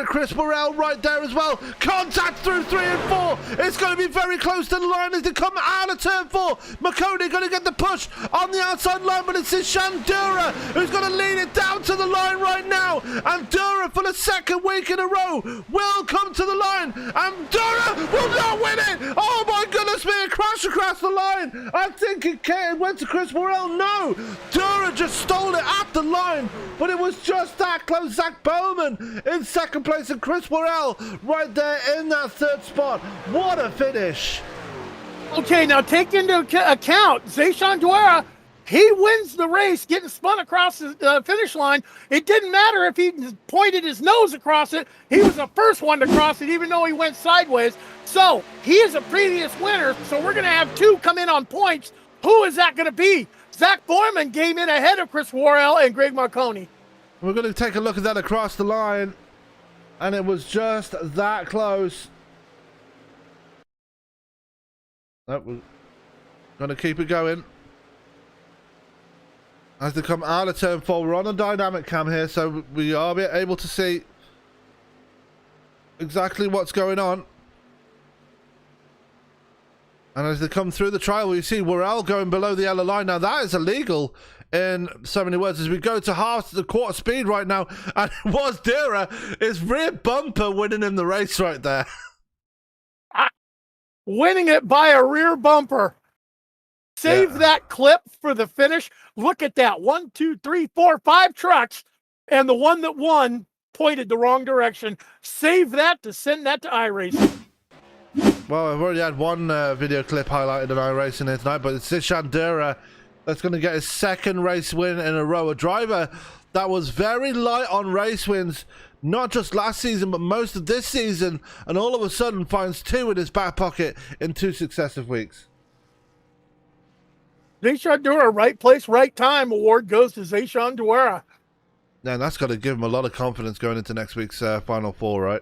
[SPEAKER 1] Chris Morrell right there as well. Contact through 3 and 4. It's going to be very close to the line as they come out of turn 4. McConey going to get the push on the outside line, but it's Shandura who's going to lead it down to the line right now. And Dura, for the second week in a row, will come to the line. And Dura will not win it. Oh my goodness me, a crash across the line. I think it went to Chris Morrell. No, Dura just stole it at the line, but it was just that close. Zach Bowman in second place and Chris Worrell right there in that third spot. What a finish.
[SPEAKER 2] Okay, now take into account Zayshawn Duera. He wins the race getting spun across the finish line. It didn't matter if he pointed his nose across it. He was the first one to cross it, even though he went sideways. So he is a previous winner. So we're going to have 2 come in on points. Who is that going to be? Zach Boyman came in ahead of Chris Worrell and Greg Marconi.
[SPEAKER 1] We're going to take a look at that across the line, and it was just that close. That was going to keep it going. As they come out of turn 4, we're on a dynamic cam here, so we are able to see exactly what's going on. And as they come through the trial, we see Worrell going below the yellow line. Now, that is illegal in so many words as we go to quarter speed right now. And it was Dura, his rear bumper winning him the race right there.
[SPEAKER 2] Winning it by a rear bumper. Save that clip for the finish. Look at that. 1, 2, 3, 4, 5 trucks. And the one that won pointed the wrong direction. Save that to send that to iRacing.
[SPEAKER 1] Well, I've already had one video clip highlighted on iRacing here tonight, but it's Shandura that's going to get his second race win in a row. A driver that was very light on race wins, not just last season, but most of this season, and all of a sudden finds 2 in his back pocket in 2 successive weeks.
[SPEAKER 2] Zayshawn Duera, right place, right time award goes to Zayshawn Duera.
[SPEAKER 1] And that's got to give him a lot of confidence going into next week's Final 4, right?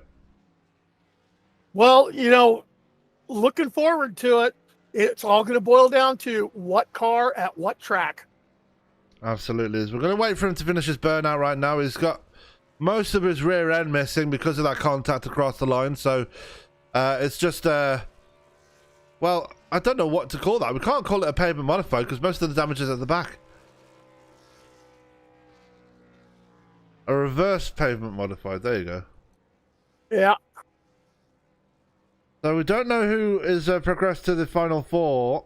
[SPEAKER 2] Well, you know, looking forward to it. It's all going to boil down to what car at what track.
[SPEAKER 1] Absolutely. We're going to wait for him to finish his burnout right now. He's got most of his rear end missing because of that contact across the line. So it's just, well, I don't know what to call that. We can't call it a pavement modified because most of the damage is at the back. A reverse pavement modified. There you go.
[SPEAKER 2] Yeah.
[SPEAKER 1] So we don't know who is progressed to the Final 4.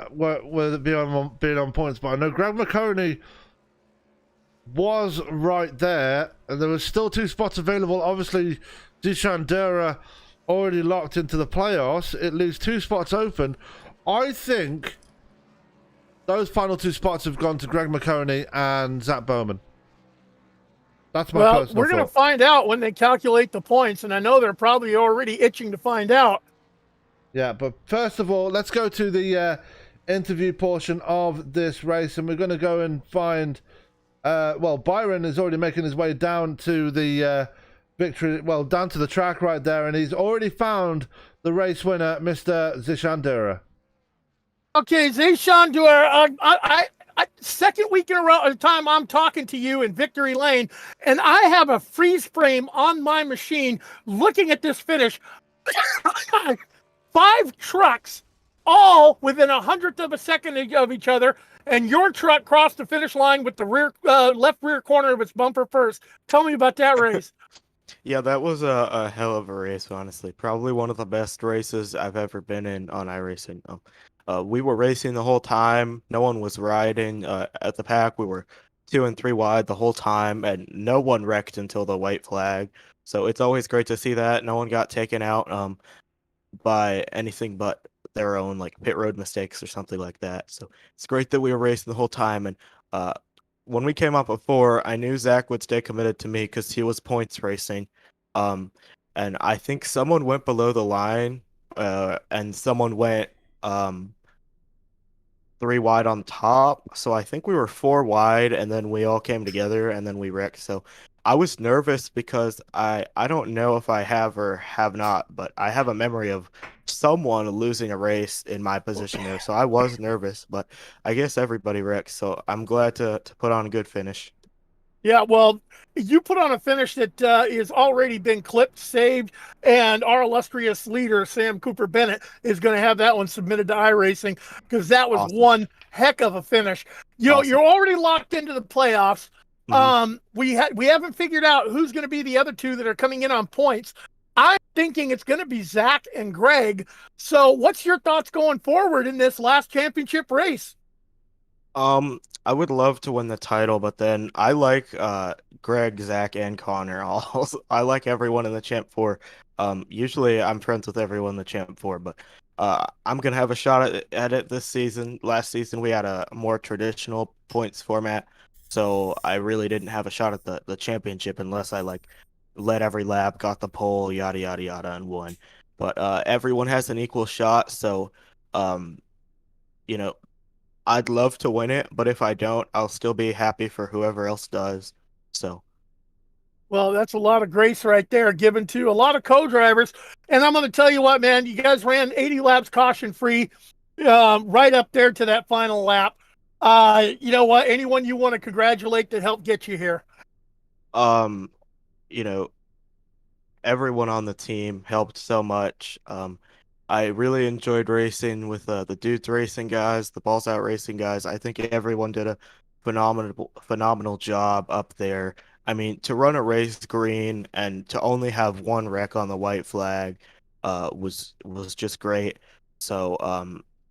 [SPEAKER 1] Whether being on points, but I know Greg McConey was right there, and there was still 2 spots available. Obviously, Shandura already locked into the playoffs. It leaves 2 spots open. I think those final 2 spots have gone to Greg McConey and Zach Bowman. That's my personal thought.
[SPEAKER 2] We're going to find out when they calculate the points, and I know they're probably already itching to find out.
[SPEAKER 1] Yeah, but first of all, let's go to the interview portion of this race, and we're going to go and find... well, Byron is already making his way down to the victory, well, down to the track right there, and he's already found the race winner, Mr. Zishandura.
[SPEAKER 2] Okay, Zayshawn Duer, second week in a row, time I'm talking to you in Victory Lane, and I have a freeze frame on my machine looking at this finish. 5 trucks, all within 100th of a second of each other, and your truck crossed the finish line with the left rear corner of its bumper first. Tell me about that race.
[SPEAKER 3] Yeah, that was a hell of a race, honestly. Probably one of the best races I've ever been in on iRacing. We were racing the whole time. No one was riding at the pack. We were 2 and 3 wide the whole time, and no one wrecked until the white flag. So it's always great to see that. No one got taken out by anything but their own like pit road mistakes or something like that. So it's great that we were racing the whole time. And uh, when we came up before, I knew Zach would stay committed to me because he was points racing. And I think someone went below the line, and someone went 3 wide on top. So I think we were 4 wide, and then we all came together, and then we wrecked. So I was nervous because I don't know if I have or have not, but I have a memory of someone losing a race in my position there. So I was nervous, but I guess everybody wrecked. So I'm glad to put on a good finish.
[SPEAKER 2] Yeah, well, you put on a finish that is already been clipped, saved, and our illustrious leader, Sam Cooper Bennett, is going to have that one submitted to iRacing because that was
[SPEAKER 3] Awesome.
[SPEAKER 2] one heck of a finish. You know,
[SPEAKER 3] Awesome.
[SPEAKER 2] you're already locked into the playoffs.
[SPEAKER 3] Mhm.
[SPEAKER 2] We haven't figured out who's going to be the other 2 that are coming in on points. I'm thinking it's going to be Zach and Greg. So, what's your thoughts going forward in this last championship race?
[SPEAKER 3] I would love to win the title, but then I like Greg, Zach, and Connor. I like everyone in the Champ 4. Usually I'm friends with everyone in the Champ 4, but I'm gonna have a shot at it this season. Last season we had a more traditional points format, so I really didn't have a shot at the championship unless I like led every lap, got the pole, yada yada yada, and won. But everyone has an equal shot, so um, you know, I'd love to win it, but if I don't, I'll still be happy for whoever else does. So,
[SPEAKER 2] Well, that's a lot of grace right there given to a lot of co-drivers. And I'm going to tell you what, man, you guys ran 80 laps caution free, right up there to that final lap. You know what? Anyone you want to congratulate that helped get you here?
[SPEAKER 3] um, you know, everyone on the team helped so much. I really enjoyed racing with the dudes racing guys, the balls out racing guys. I think everyone did a phenomenal job up there. I mean, to run a race green and to only have one wreck on the white flag was just great. So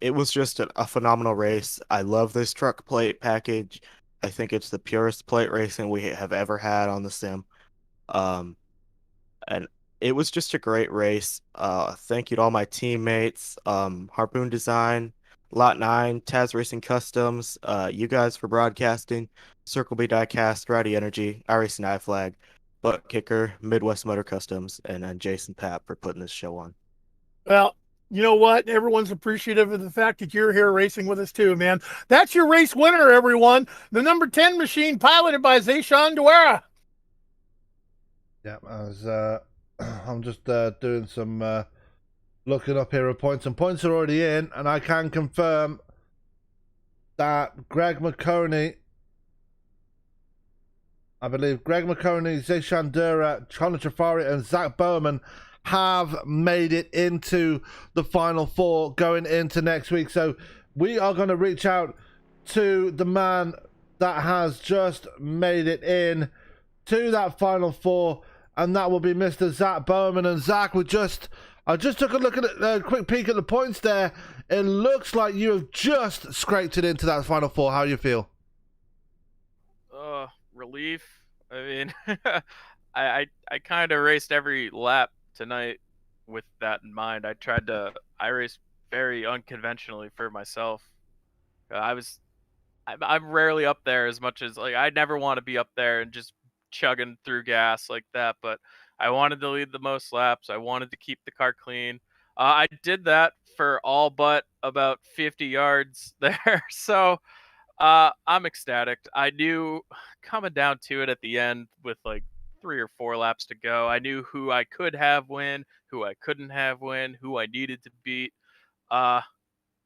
[SPEAKER 3] it was just a phenomenal race. I love this truck plate package. I think it's the purest plate racing we have ever had on the sim. Um, and it was just a great race. Thank you to all my teammates, Harpoon Design, Lot 9, Taz Racing Customs, you guys for broadcasting, Circle B Diecast, Rowdy Energy, iRacing iFlag, Butt Kicker, Midwest Motor Customs, and then Jason Papp for putting this show on.
[SPEAKER 2] Well, you know what? Everyone's appreciative of the fact that you're here racing with us too, man. That's your race winner, everyone. The number 10 machine piloted by Zayshawn Duera.
[SPEAKER 1] Yeah, I'm just doing some looking up here at points, and points are already in, and I can confirm that Greg McConey, I believe Greg McConey, Zayshan Dura, Connor Trafari, and Zach Bowman have made it into the final 4 going into next week. So we are going to reach out to the man that has just made it in to that final 4, and that will be Mr. Zach Bowman. And Zach, I just took a look at a quick peek at the points there. It looks like you have just scraped it into that final 4. How do you feel?
[SPEAKER 4] Relief. I mean, I kind of raced every lap tonight with that in mind. I raced very unconventionally for myself. I'm rarely up there as much as like I never want to be up there and just chugging through gas like that. But I wanted to lead the most laps. I wanted to keep the car clean. I did that for all but about 50 yards there. So I'm ecstatic. I knew coming down to it at the end with like 3 or 4 laps to go. I knew who I could have win, who I couldn't have win, who I needed to beat.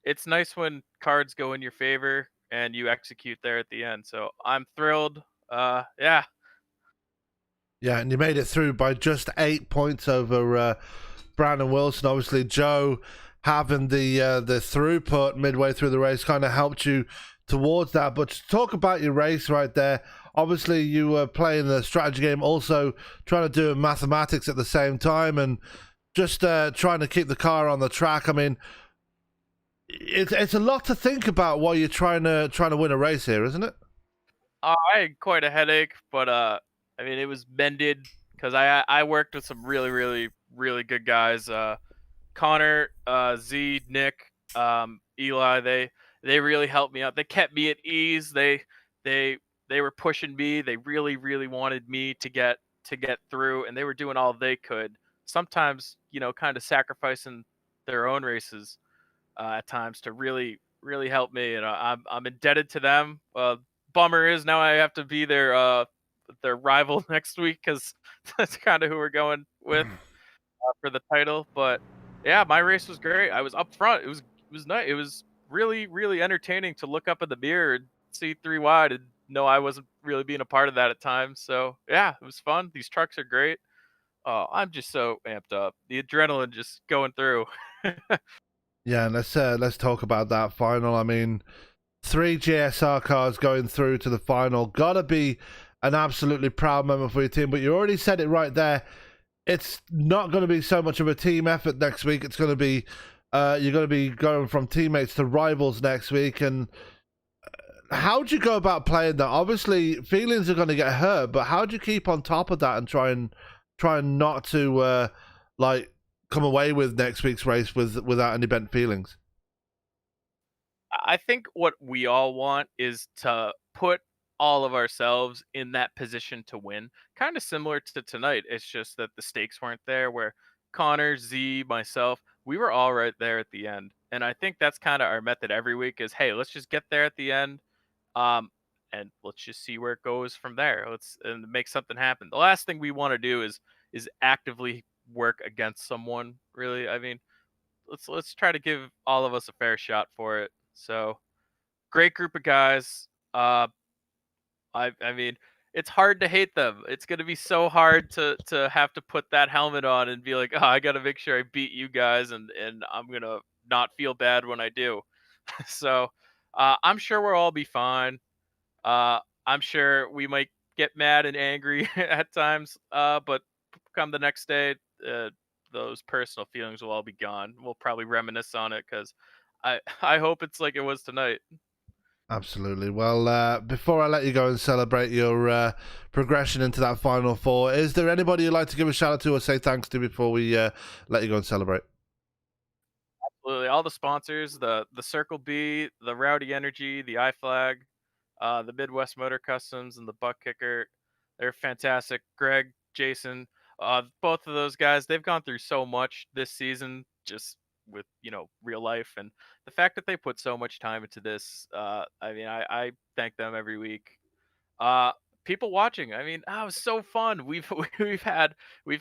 [SPEAKER 4] It's nice when cards go in your favor and you execute there at the end. So I'm thrilled. Yeah.
[SPEAKER 1] Yeah, and you made it through by just 8 points over Brandon Wilson. Obviously, Joe having the throughput midway through the race kind of helped you towards that. But to talk about your race right there, obviously you were playing the strategy game, also trying to do mathematics at the same time, and just trying to keep the car on the track. I mean, it's a lot to think about while you're trying to win a race here, isn't it?
[SPEAKER 4] I had quite a headache, but I mean, it was mended because I worked with some really, really, really good guys. Connor, Z, Nick, Eli, they really helped me out. They kept me at ease. They were pushing me. They really, really wanted me to get through, and they were doing all they could. Sometimes, kind of sacrificing their own races at times to really, really help me, and I'm indebted to them. Bummer is now I have to be their rival next week because that's kind of who we're going with for the title. But yeah, my race was great. I was up front. It was nice. It was really, really entertaining to look up in the mirror and see 3 wide and know I wasn't really being a part of that at times. So yeah, it was fun. These trucks are great. Oh, I'm just so amped up. The adrenaline just going through.
[SPEAKER 1] Yeah, and let's talk about that final. I mean, 3 GSR cars going through to the final. Gotta be an absolutely proud moment for your team. But you already said it right there. It's not going to be so much of a team effort next week. It's going to be you're going to be going from teammates to rivals next week. And how do you go about playing that? Obviously, feelings are going to get hurt, but how do you keep on top of that and try not to come away with next week's race without any bent feelings?
[SPEAKER 4] I think what we all want is to put all of ourselves in that position to win. Kind of similar to tonight. It's just that the stakes weren't there where Connor, Z, myself, we were all right there at the end. And I think that's kind of our method every week is, hey, let's just get there at the end. And let's just see where it goes from there. Let's make something happen. The last thing we want to do is actively work against someone, really. I mean, let's try to give all of us a fair shot for it. So, great group of guys. I mean, it's hard to hate them. It's gonna be so hard to have to put that helmet on and be like, oh, I gotta make sure I beat you guys, and I'm gonna not feel bad when I do. So, I'm sure we'll all be fine. I'm sure we might get mad and angry at times, but come the next day, those personal feelings will all be gone. We'll probably reminisce on it because I hope it's like it was tonight.
[SPEAKER 1] Absolutely. Well, before I let you go and celebrate your progression into that Final Four, is there anybody you'd like to give a shout out to or say thanks to before we let you go and celebrate?
[SPEAKER 4] Absolutely. All the sponsors, the Circle B, the Rowdy Energy, the iFlag, the Midwest Motor Customs, and the Buck Kicker. They're fantastic. Greg, Jason, both of those guys, they've gone through so much this season just with, real life. And the fact that they put so much time into this, I mean, I thank them every week. People watching, I mean, it was so fun. We've had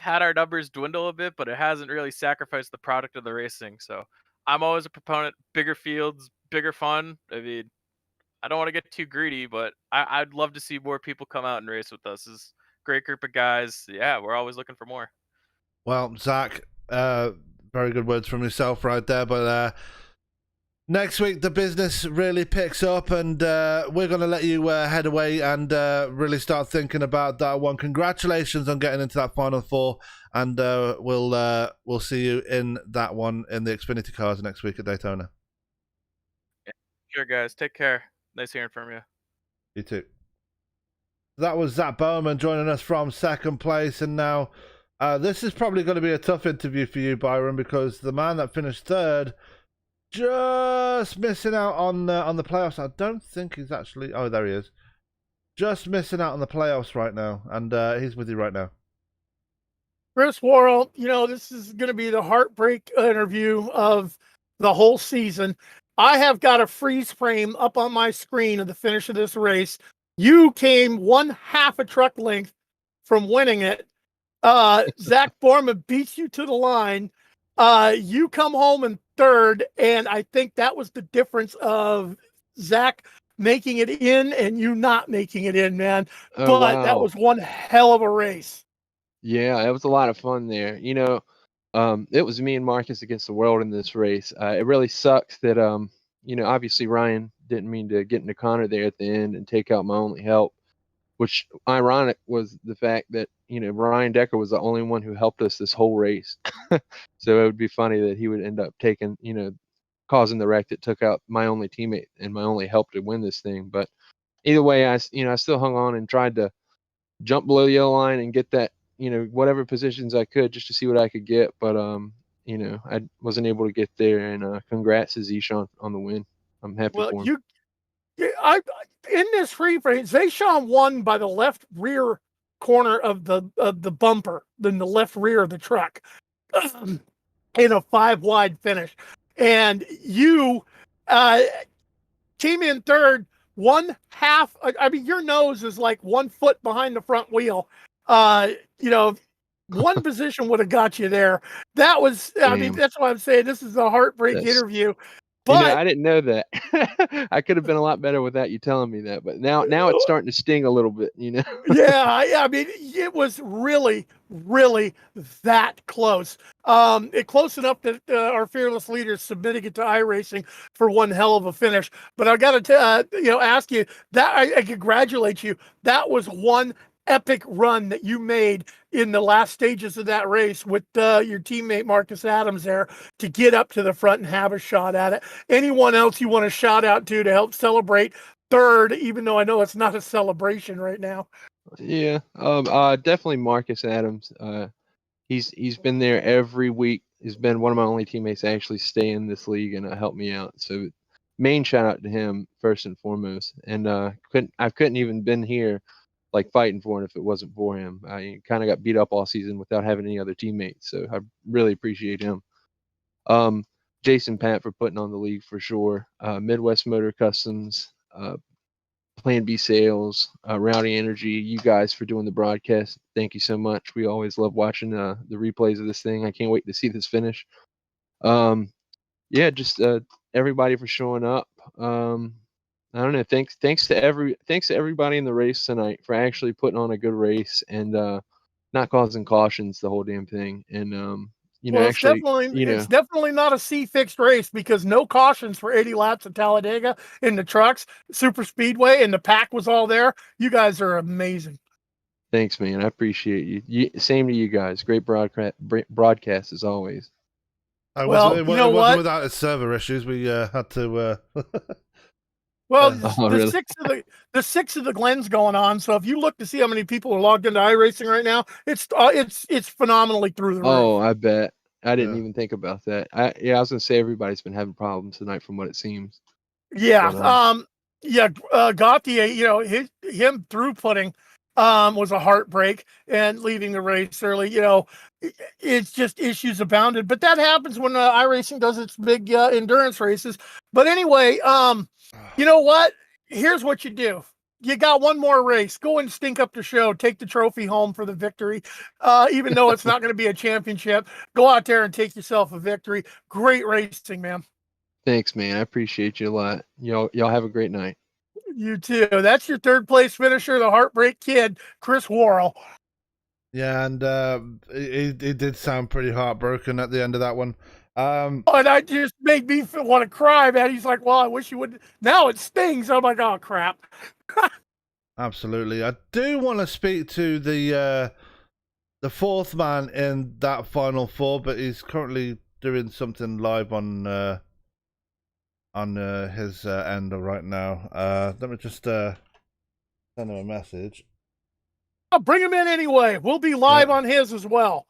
[SPEAKER 4] our numbers dwindle a bit, but it hasn't really sacrificed the product of the racing. So I'm always a proponent, bigger fields, bigger fun. I mean, I don't want to get too greedy, but I'd love to see more people come out and race with us. This is a great group of guys. Yeah, we're always looking for more.
[SPEAKER 1] Well, Zach, very good words from yourself right there. But next week, the business really picks up, and we're going to let you head away and really start thinking about that one. Congratulations on getting into that Final Four, and we'll see you in that one in the Xfinity cars next week at Daytona.
[SPEAKER 4] Yeah, sure, guys. Take care. Nice hearing from you.
[SPEAKER 1] You too. That was Zach Bowman joining us from second place, and now this is probably going to be a tough interview for you, Byron, because the man that finished third just missing out on the playoffs. I don't think he's actually... Oh, there he is. Just missing out on the playoffs right now, and he's with you right now.
[SPEAKER 2] Chris Worrell, this is going to be the heartbreak interview of the whole season. I have got a freeze frame up on my screen of the finish of this race. You came 1/2 a truck length from winning it. Zach Foreman beats you to the line. You come home in third, and I think that was the difference of Zach making it in and you not making it in, man.
[SPEAKER 5] Oh,
[SPEAKER 2] But that
[SPEAKER 5] wow.
[SPEAKER 2] was one hell of a race.
[SPEAKER 5] Yeah, it was a lot of fun there. It was me and Marcus against the world in this race. It really sucks that obviously Ryan didn't mean to get into Connor there at the end and take out my only help, which ironic was the fact that, Ryan Decker was the only one who helped us this whole race. So it would be funny that he would end up taking, causing the wreck that took out my only teammate and my only help to win this thing. But either way, I still hung on and tried to jump below the yellow line and get that, whatever positions I could just to see what I could get. But, I wasn't able to get there. And congrats to Zishan on the win. I'm happy
[SPEAKER 2] Well,
[SPEAKER 5] for him.
[SPEAKER 2] in this free frame, Zayshawn won by the left rear corner of the bumper, then the left rear of the truck, in a 5-wide finish. And you came in third, 1/2. I mean, your nose is like 1 foot behind the front wheel. One position would have got you there. That was, I mean,
[SPEAKER 5] Damn.
[SPEAKER 2] that's why I'm saying this is a heartbreak
[SPEAKER 5] That's-
[SPEAKER 2] interview. But
[SPEAKER 5] I didn't know that. I could have been a lot better without you telling me that. But now it's starting to sting a little bit,
[SPEAKER 2] yeah, I mean, it was really, really that close. Close enough that our fearless leader is submitting it to iRacing for one hell of a finish. But I got to, ask you that I congratulate you. That was one epic run that you made in the last stages of that race with your teammate Marcus Adams there to get up to the front and have a shot at it. Anyone else you want to shout out to help celebrate third, even though I know it's not a celebration right now?
[SPEAKER 5] Yeah. Definitely Marcus Adams. He's been there every week. He's been one of my only teammates to actually stay in this league and help me out. So main shout out to him first and foremost. And I couldn't even been here like fighting for him if it wasn't for him. I kind of got beat up all season without having any other teammates. So I really appreciate him. Jason Pat for putting on the league for sure. Midwest Motor Customs, Plan B Sales, Rowdy Energy, you guys for doing the broadcast. Thank you so much. We always love watching the replays of this thing. I can't wait to see this finish. Just everybody for showing up. I don't know. Thanks to everybody in the race tonight for actually putting on a good race and not causing cautions the whole damn thing. And
[SPEAKER 2] It's definitely not a C-fixed race because no cautions for 80 laps at Talladega in the trucks, Superspeedway, and the pack was all there. You guys are amazing.
[SPEAKER 5] Thanks, man. I appreciate you. Same to you guys. Great broadcast as always.
[SPEAKER 1] It wasn't without its server issues. We had to.
[SPEAKER 2] Well,
[SPEAKER 5] really?
[SPEAKER 2] the six of the Glens going on. So if you look to see how many people are logged into iRacing right now, it's phenomenally through the roof.
[SPEAKER 5] Oh, I bet. I didn't even think about that. I was gonna say everybody's been having problems tonight from what it seems.
[SPEAKER 2] Yeah. Gauthier, him throughputting was a heartbreak and leaving the race early. It's just issues abounded. But that happens when iRacing does its big endurance races. But anyway, you know what? Here's what you do. You got one more race. Go and stink up the show. Take the trophy home for the victory. Even though it's not going to be a championship, go out there and take yourself a victory. Great racing, man.
[SPEAKER 5] Thanks, man. I appreciate you a lot. Y'all have a great night.
[SPEAKER 2] You too. That's your third place finisher, the Heartbreak Kid, Chris Worrell.
[SPEAKER 1] Yeah, and it did sound pretty heartbroken at the end of that one.
[SPEAKER 2] And that just made me want to cry, man. He's like, well, I wish you would. Now it stings. I'm like, oh, crap.
[SPEAKER 1] Absolutely. I do want to speak to the fourth man in that final four, but he's currently doing something live on his end right now. Let me just send him a message.
[SPEAKER 2] I'll bring him in anyway. We'll be live on his as well.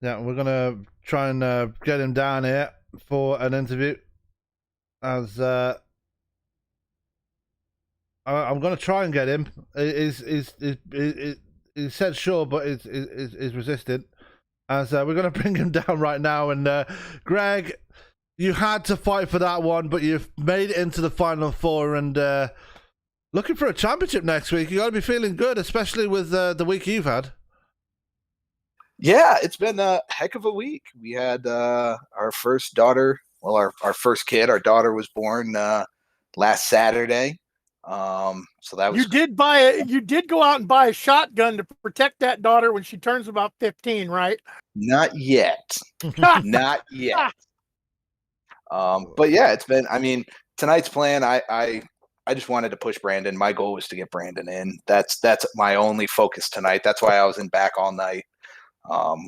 [SPEAKER 1] Yeah, we're gonna try and get him down here for an interview. As I'm gonna try and get him. He said sure, but is resistant. As we're gonna bring him down right now. And Greg, you had to fight for that one, but you've made it into the Final Four and looking for a championship next week. You got to be feeling good, especially with the week you've had.
[SPEAKER 6] Yeah, it's been a heck of a week. We had our first daughter, well, our first kid, our daughter was born last Saturday. So that was
[SPEAKER 2] you did go out and buy a shotgun to protect that daughter when she turns about 15, right?
[SPEAKER 6] not yet. Not yet. But yeah, it's been, I mean, tonight's plan, I just wanted to push Brandon. My goal was to get Brandon in. That's my only focus tonight. That's why I was in back all night,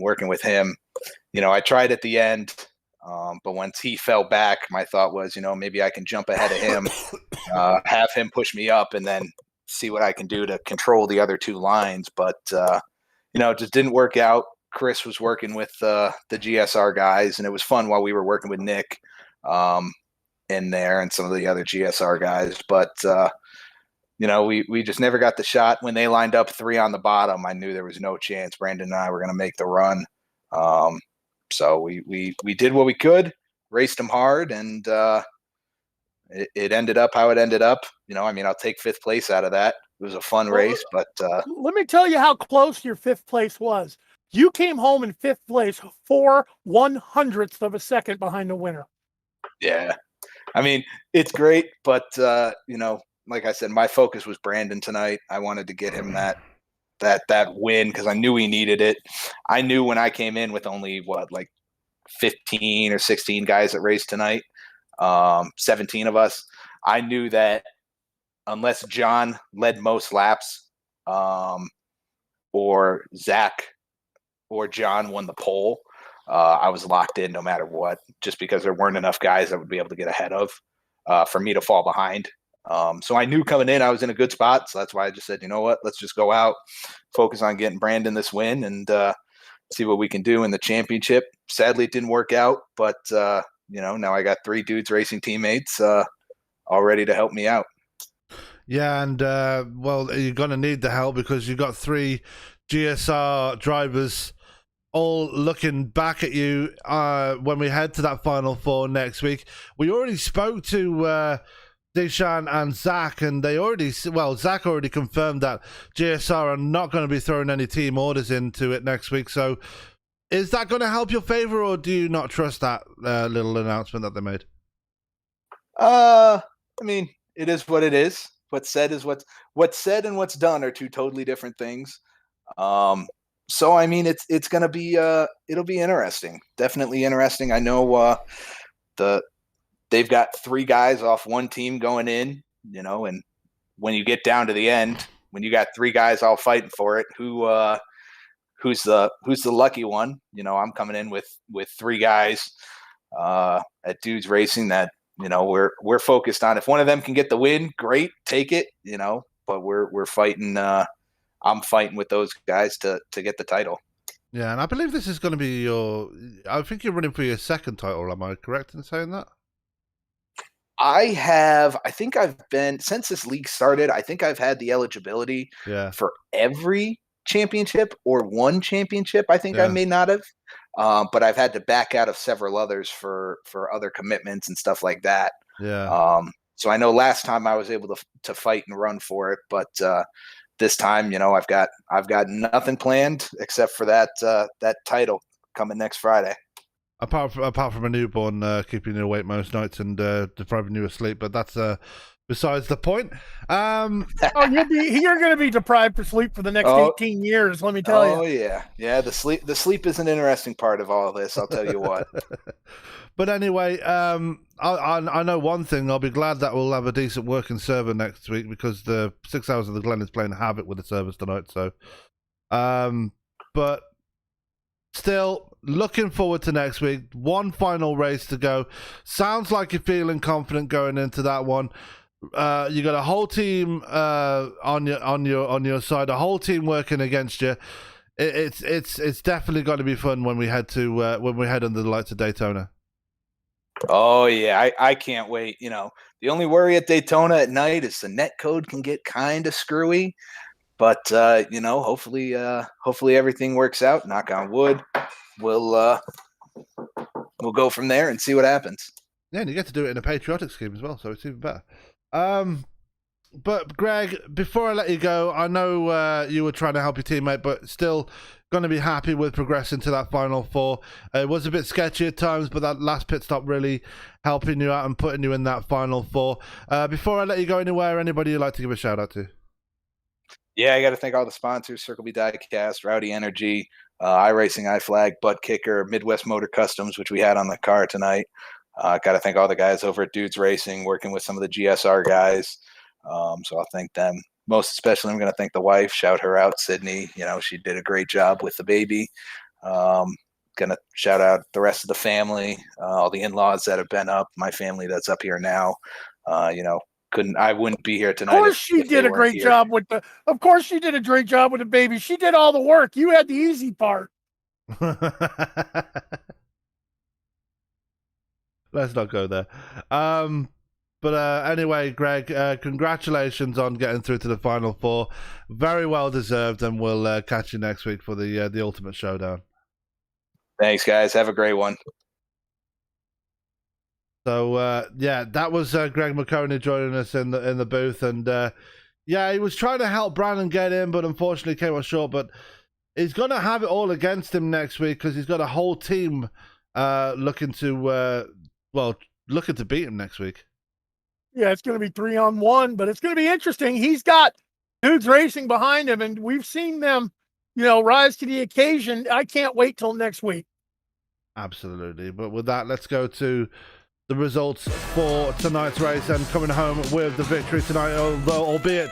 [SPEAKER 6] working with him. You know, I tried at the end, but once he fell back, my thought was, you know, maybe I can jump ahead of him, have him push me up, and then see what I can do to control the other two lines. But, you know, it just didn't work out. Chris was working with the GSR guys, and it was fun while we were working with Nick in there and some of the other GSR guys. But, you know, we just never got the shot. When they lined up 3 on the bottom, I knew there was no chance Brandon and I were going to make the run. So we did what we could, raced them hard, and it ended up how it ended up. You know, I mean, I'll take 5th place out of that. It was a fun race, but
[SPEAKER 2] let me tell you how close your 5th place was. You came home in 5th place, 4/100th of a second behind the winner.
[SPEAKER 6] yeah, I mean, it's great, but you know, like I said, my focus was Brandon tonight. I wanted to get him that win because I knew he needed it. I knew when I came in with only like 15 or 16 guys that raced tonight, 17 of us. I knew that unless John led most laps, or Zach or John won the pole, I was locked in no matter what, just because there weren't enough guys that would be able to get ahead of for me to fall behind. So I knew coming in I was in a good spot. So that's why I just said, you know what, let's just go out, focus on getting Brandon this win, and see what we can do in the championship. Sadly, it didn't work out, but you know, now I got 3 dudes racing teammates all ready to help me out.
[SPEAKER 1] Yeah, and well, you're going to need the help because you've got 3 GSR drivers all looking back at you when we head to that Final Four next week. We already spoke to Deshaun and Zach, and Zach already confirmed that GSR are not going to be throwing any team orders into it next week. So is that going to help your favor, or do you not trust that little announcement that they made?
[SPEAKER 6] I mean, it is what it is. What's said is what's said, and what's done are 2 totally different things. So I mean, it's going to be it'll be interesting. Definitely interesting. I know they've got 3 guys off one team going in, you know, and when you get down to the end, when you got 3 guys all fighting for it, who's the lucky one? You know, I'm coming in with 3 guys at Dudes Racing that, you know, we're focused on. If one of them can get the win, great, take it, you know, but we're fighting. I'm fighting with those guys to get the title.
[SPEAKER 1] Yeah, and I believe this is going to be I think you're running for your 2nd title. Am I correct in saying that?
[SPEAKER 6] I think I've been, since this league started, I think I've had the eligibility for every championship or one championship. I think I may not have, but I've had to back out of several others for other commitments and stuff like that.
[SPEAKER 1] Yeah.
[SPEAKER 6] So I know last time I was able to fight and run for it, but this time, you know, I've got nothing planned except for that title coming next Friday.
[SPEAKER 1] Apart from a newborn keeping you awake most nights and depriving you of sleep, but that's besides the point.
[SPEAKER 2] Oh, you're going to be deprived of sleep for the next 18 years. Let me tell you.
[SPEAKER 6] Oh yeah. The sleep is an interesting part of all of this. I'll tell you what.
[SPEAKER 1] But anyway, I know one thing. I'll be glad that we'll have a decent working server next week because the 6 Hours of the Glen is playing havoc with the servers tonight. So, but still looking forward to next week. One final race to go. Sounds like you're feeling confident going into that one. You got a whole team on your side, a whole team working against you. It's definitely going to be fun when we head under the lights of Daytona.
[SPEAKER 6] Oh yeah, I can't wait. You know, the only worry at Daytona at night is the net code can get kind of screwy, but you know, hopefully everything works out. Knock on wood. We'll go from there and see what happens.
[SPEAKER 1] Yeah, and you get to do it in a patriotic scheme as well, so it's even better. But Greg, before I let you go, I know you were trying to help your teammate, but still going to be happy with progressing to that Final Four. It was a bit sketchy at times, but that last pit stop really helping you out and putting you in that Final Four. Before I let you go anywhere, anybody you'd like to give a shout out to?
[SPEAKER 6] Yeah, I got to thank all the sponsors: Circle B Diecast, Rowdy Energy, iRacing, iFlag, Butt Kicker, Midwest Motor Customs, which we had on the car tonight. Got to thank all the guys over at Dudes Racing, working with some of the GSR guys. So I'll thank them. Most especially, I'm going to thank the wife. Shout her out, Sydney. You know, she did a great job with the baby. Going to shout out the rest of the family, all the in-laws that have been up, my family that's up here now. You know, I wouldn't be here tonight.
[SPEAKER 2] Of course she did a great job with the. Of course she did a great job with the baby. She did all the work. You had the easy part.
[SPEAKER 1] Let's not go there. But anyway, Greg, congratulations on getting through to the Final Four. Very well deserved, and we'll catch you next week for the Ultimate Showdown.
[SPEAKER 6] Thanks, guys. Have a great one.
[SPEAKER 1] So yeah, that was Greg McConey joining us in the booth, and yeah, he was trying to help Brandon get in, but unfortunately came up short. But he's going to have it all against him next week because he's got a whole team looking to beat him next week.
[SPEAKER 2] Yeah, it's going to be 3-on-1, but it's going to be interesting. He's got Dudes Racing behind him, and we've seen them, rise to the occasion. I can't wait till next week.
[SPEAKER 1] Absolutely. But with that, let's go to the results for tonight's race, and coming home with the victory tonight, although albeit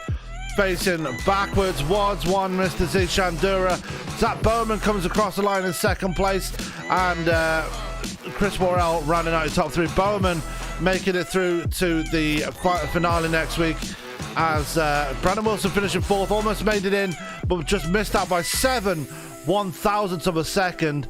[SPEAKER 1] facing backwards, was one Mr. Z Shandura. Zach Bowman comes across the line in second place, and Chris Morrell rounding out the top three. Bowman making it through to the finale next week, as Brandon Wilson finishing fourth, almost made it in, but just missed out by 7/1000ths of a second.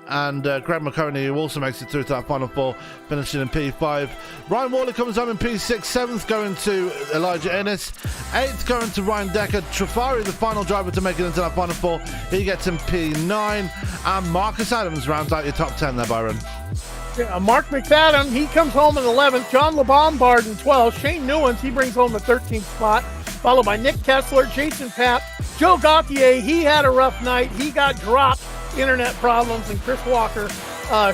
[SPEAKER 1] And Greg McConey, who also makes it through to that Final Four, finishing in P5. Ryan Worley comes home in P6, 7th going to Elijah Ennis, 8th going to Ryan Decker. Trafari, the final driver to make it into that Final Four, he gets in P9. And Marcus Adams rounds out your top 10 there, Byron.
[SPEAKER 2] Yeah, Mark McFadden, he comes home in 11th. John LeBombard in 12th. Shane Newens, he brings home the 13th spot, followed by Nick Kessler, Jason Papp, Joe Gauthier. He had a rough night. He got dropped. Internet problems, and Chris Walker,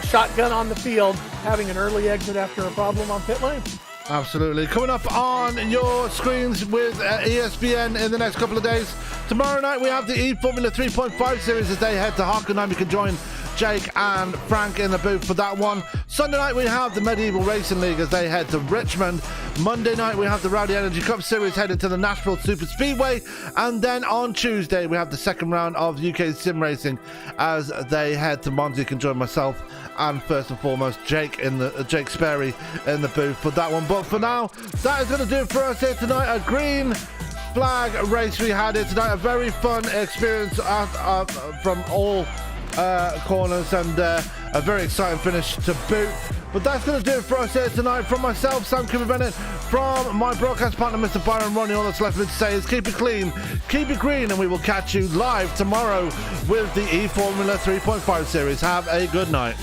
[SPEAKER 2] shotgun on the field, having an early exit after a problem on pit lane.
[SPEAKER 1] Absolutely. Coming up on your screens with ESPN in the next couple of days. Tomorrow night we have the eFormula 3.5 series as they head to Hockenheim. You can join Jake and Frank in the booth for that one. Sunday night we have the Medieval Racing League as they head to Richmond. Monday night we have the Rowdy Energy Cup Series headed to the Nashville Superspeedway. And then on Tuesday we have the second round of UK Sim Racing as they head to Monza. You can join myself and first and foremost Jake Sperry in the booth for that one. But for now, that is going to do it for us here tonight. A green flag race we had here tonight. A very fun experience from all corners, and a very exciting finish to boot. But that's going to do it for us here tonight. From myself, Sam Cooper Bennett, from my broadcast partner, Mr. Byron Ronnie, all that's left for me to say is keep it clean, keep it green, and we will catch you live tomorrow with the eFormula 3.5 series. Have a good night.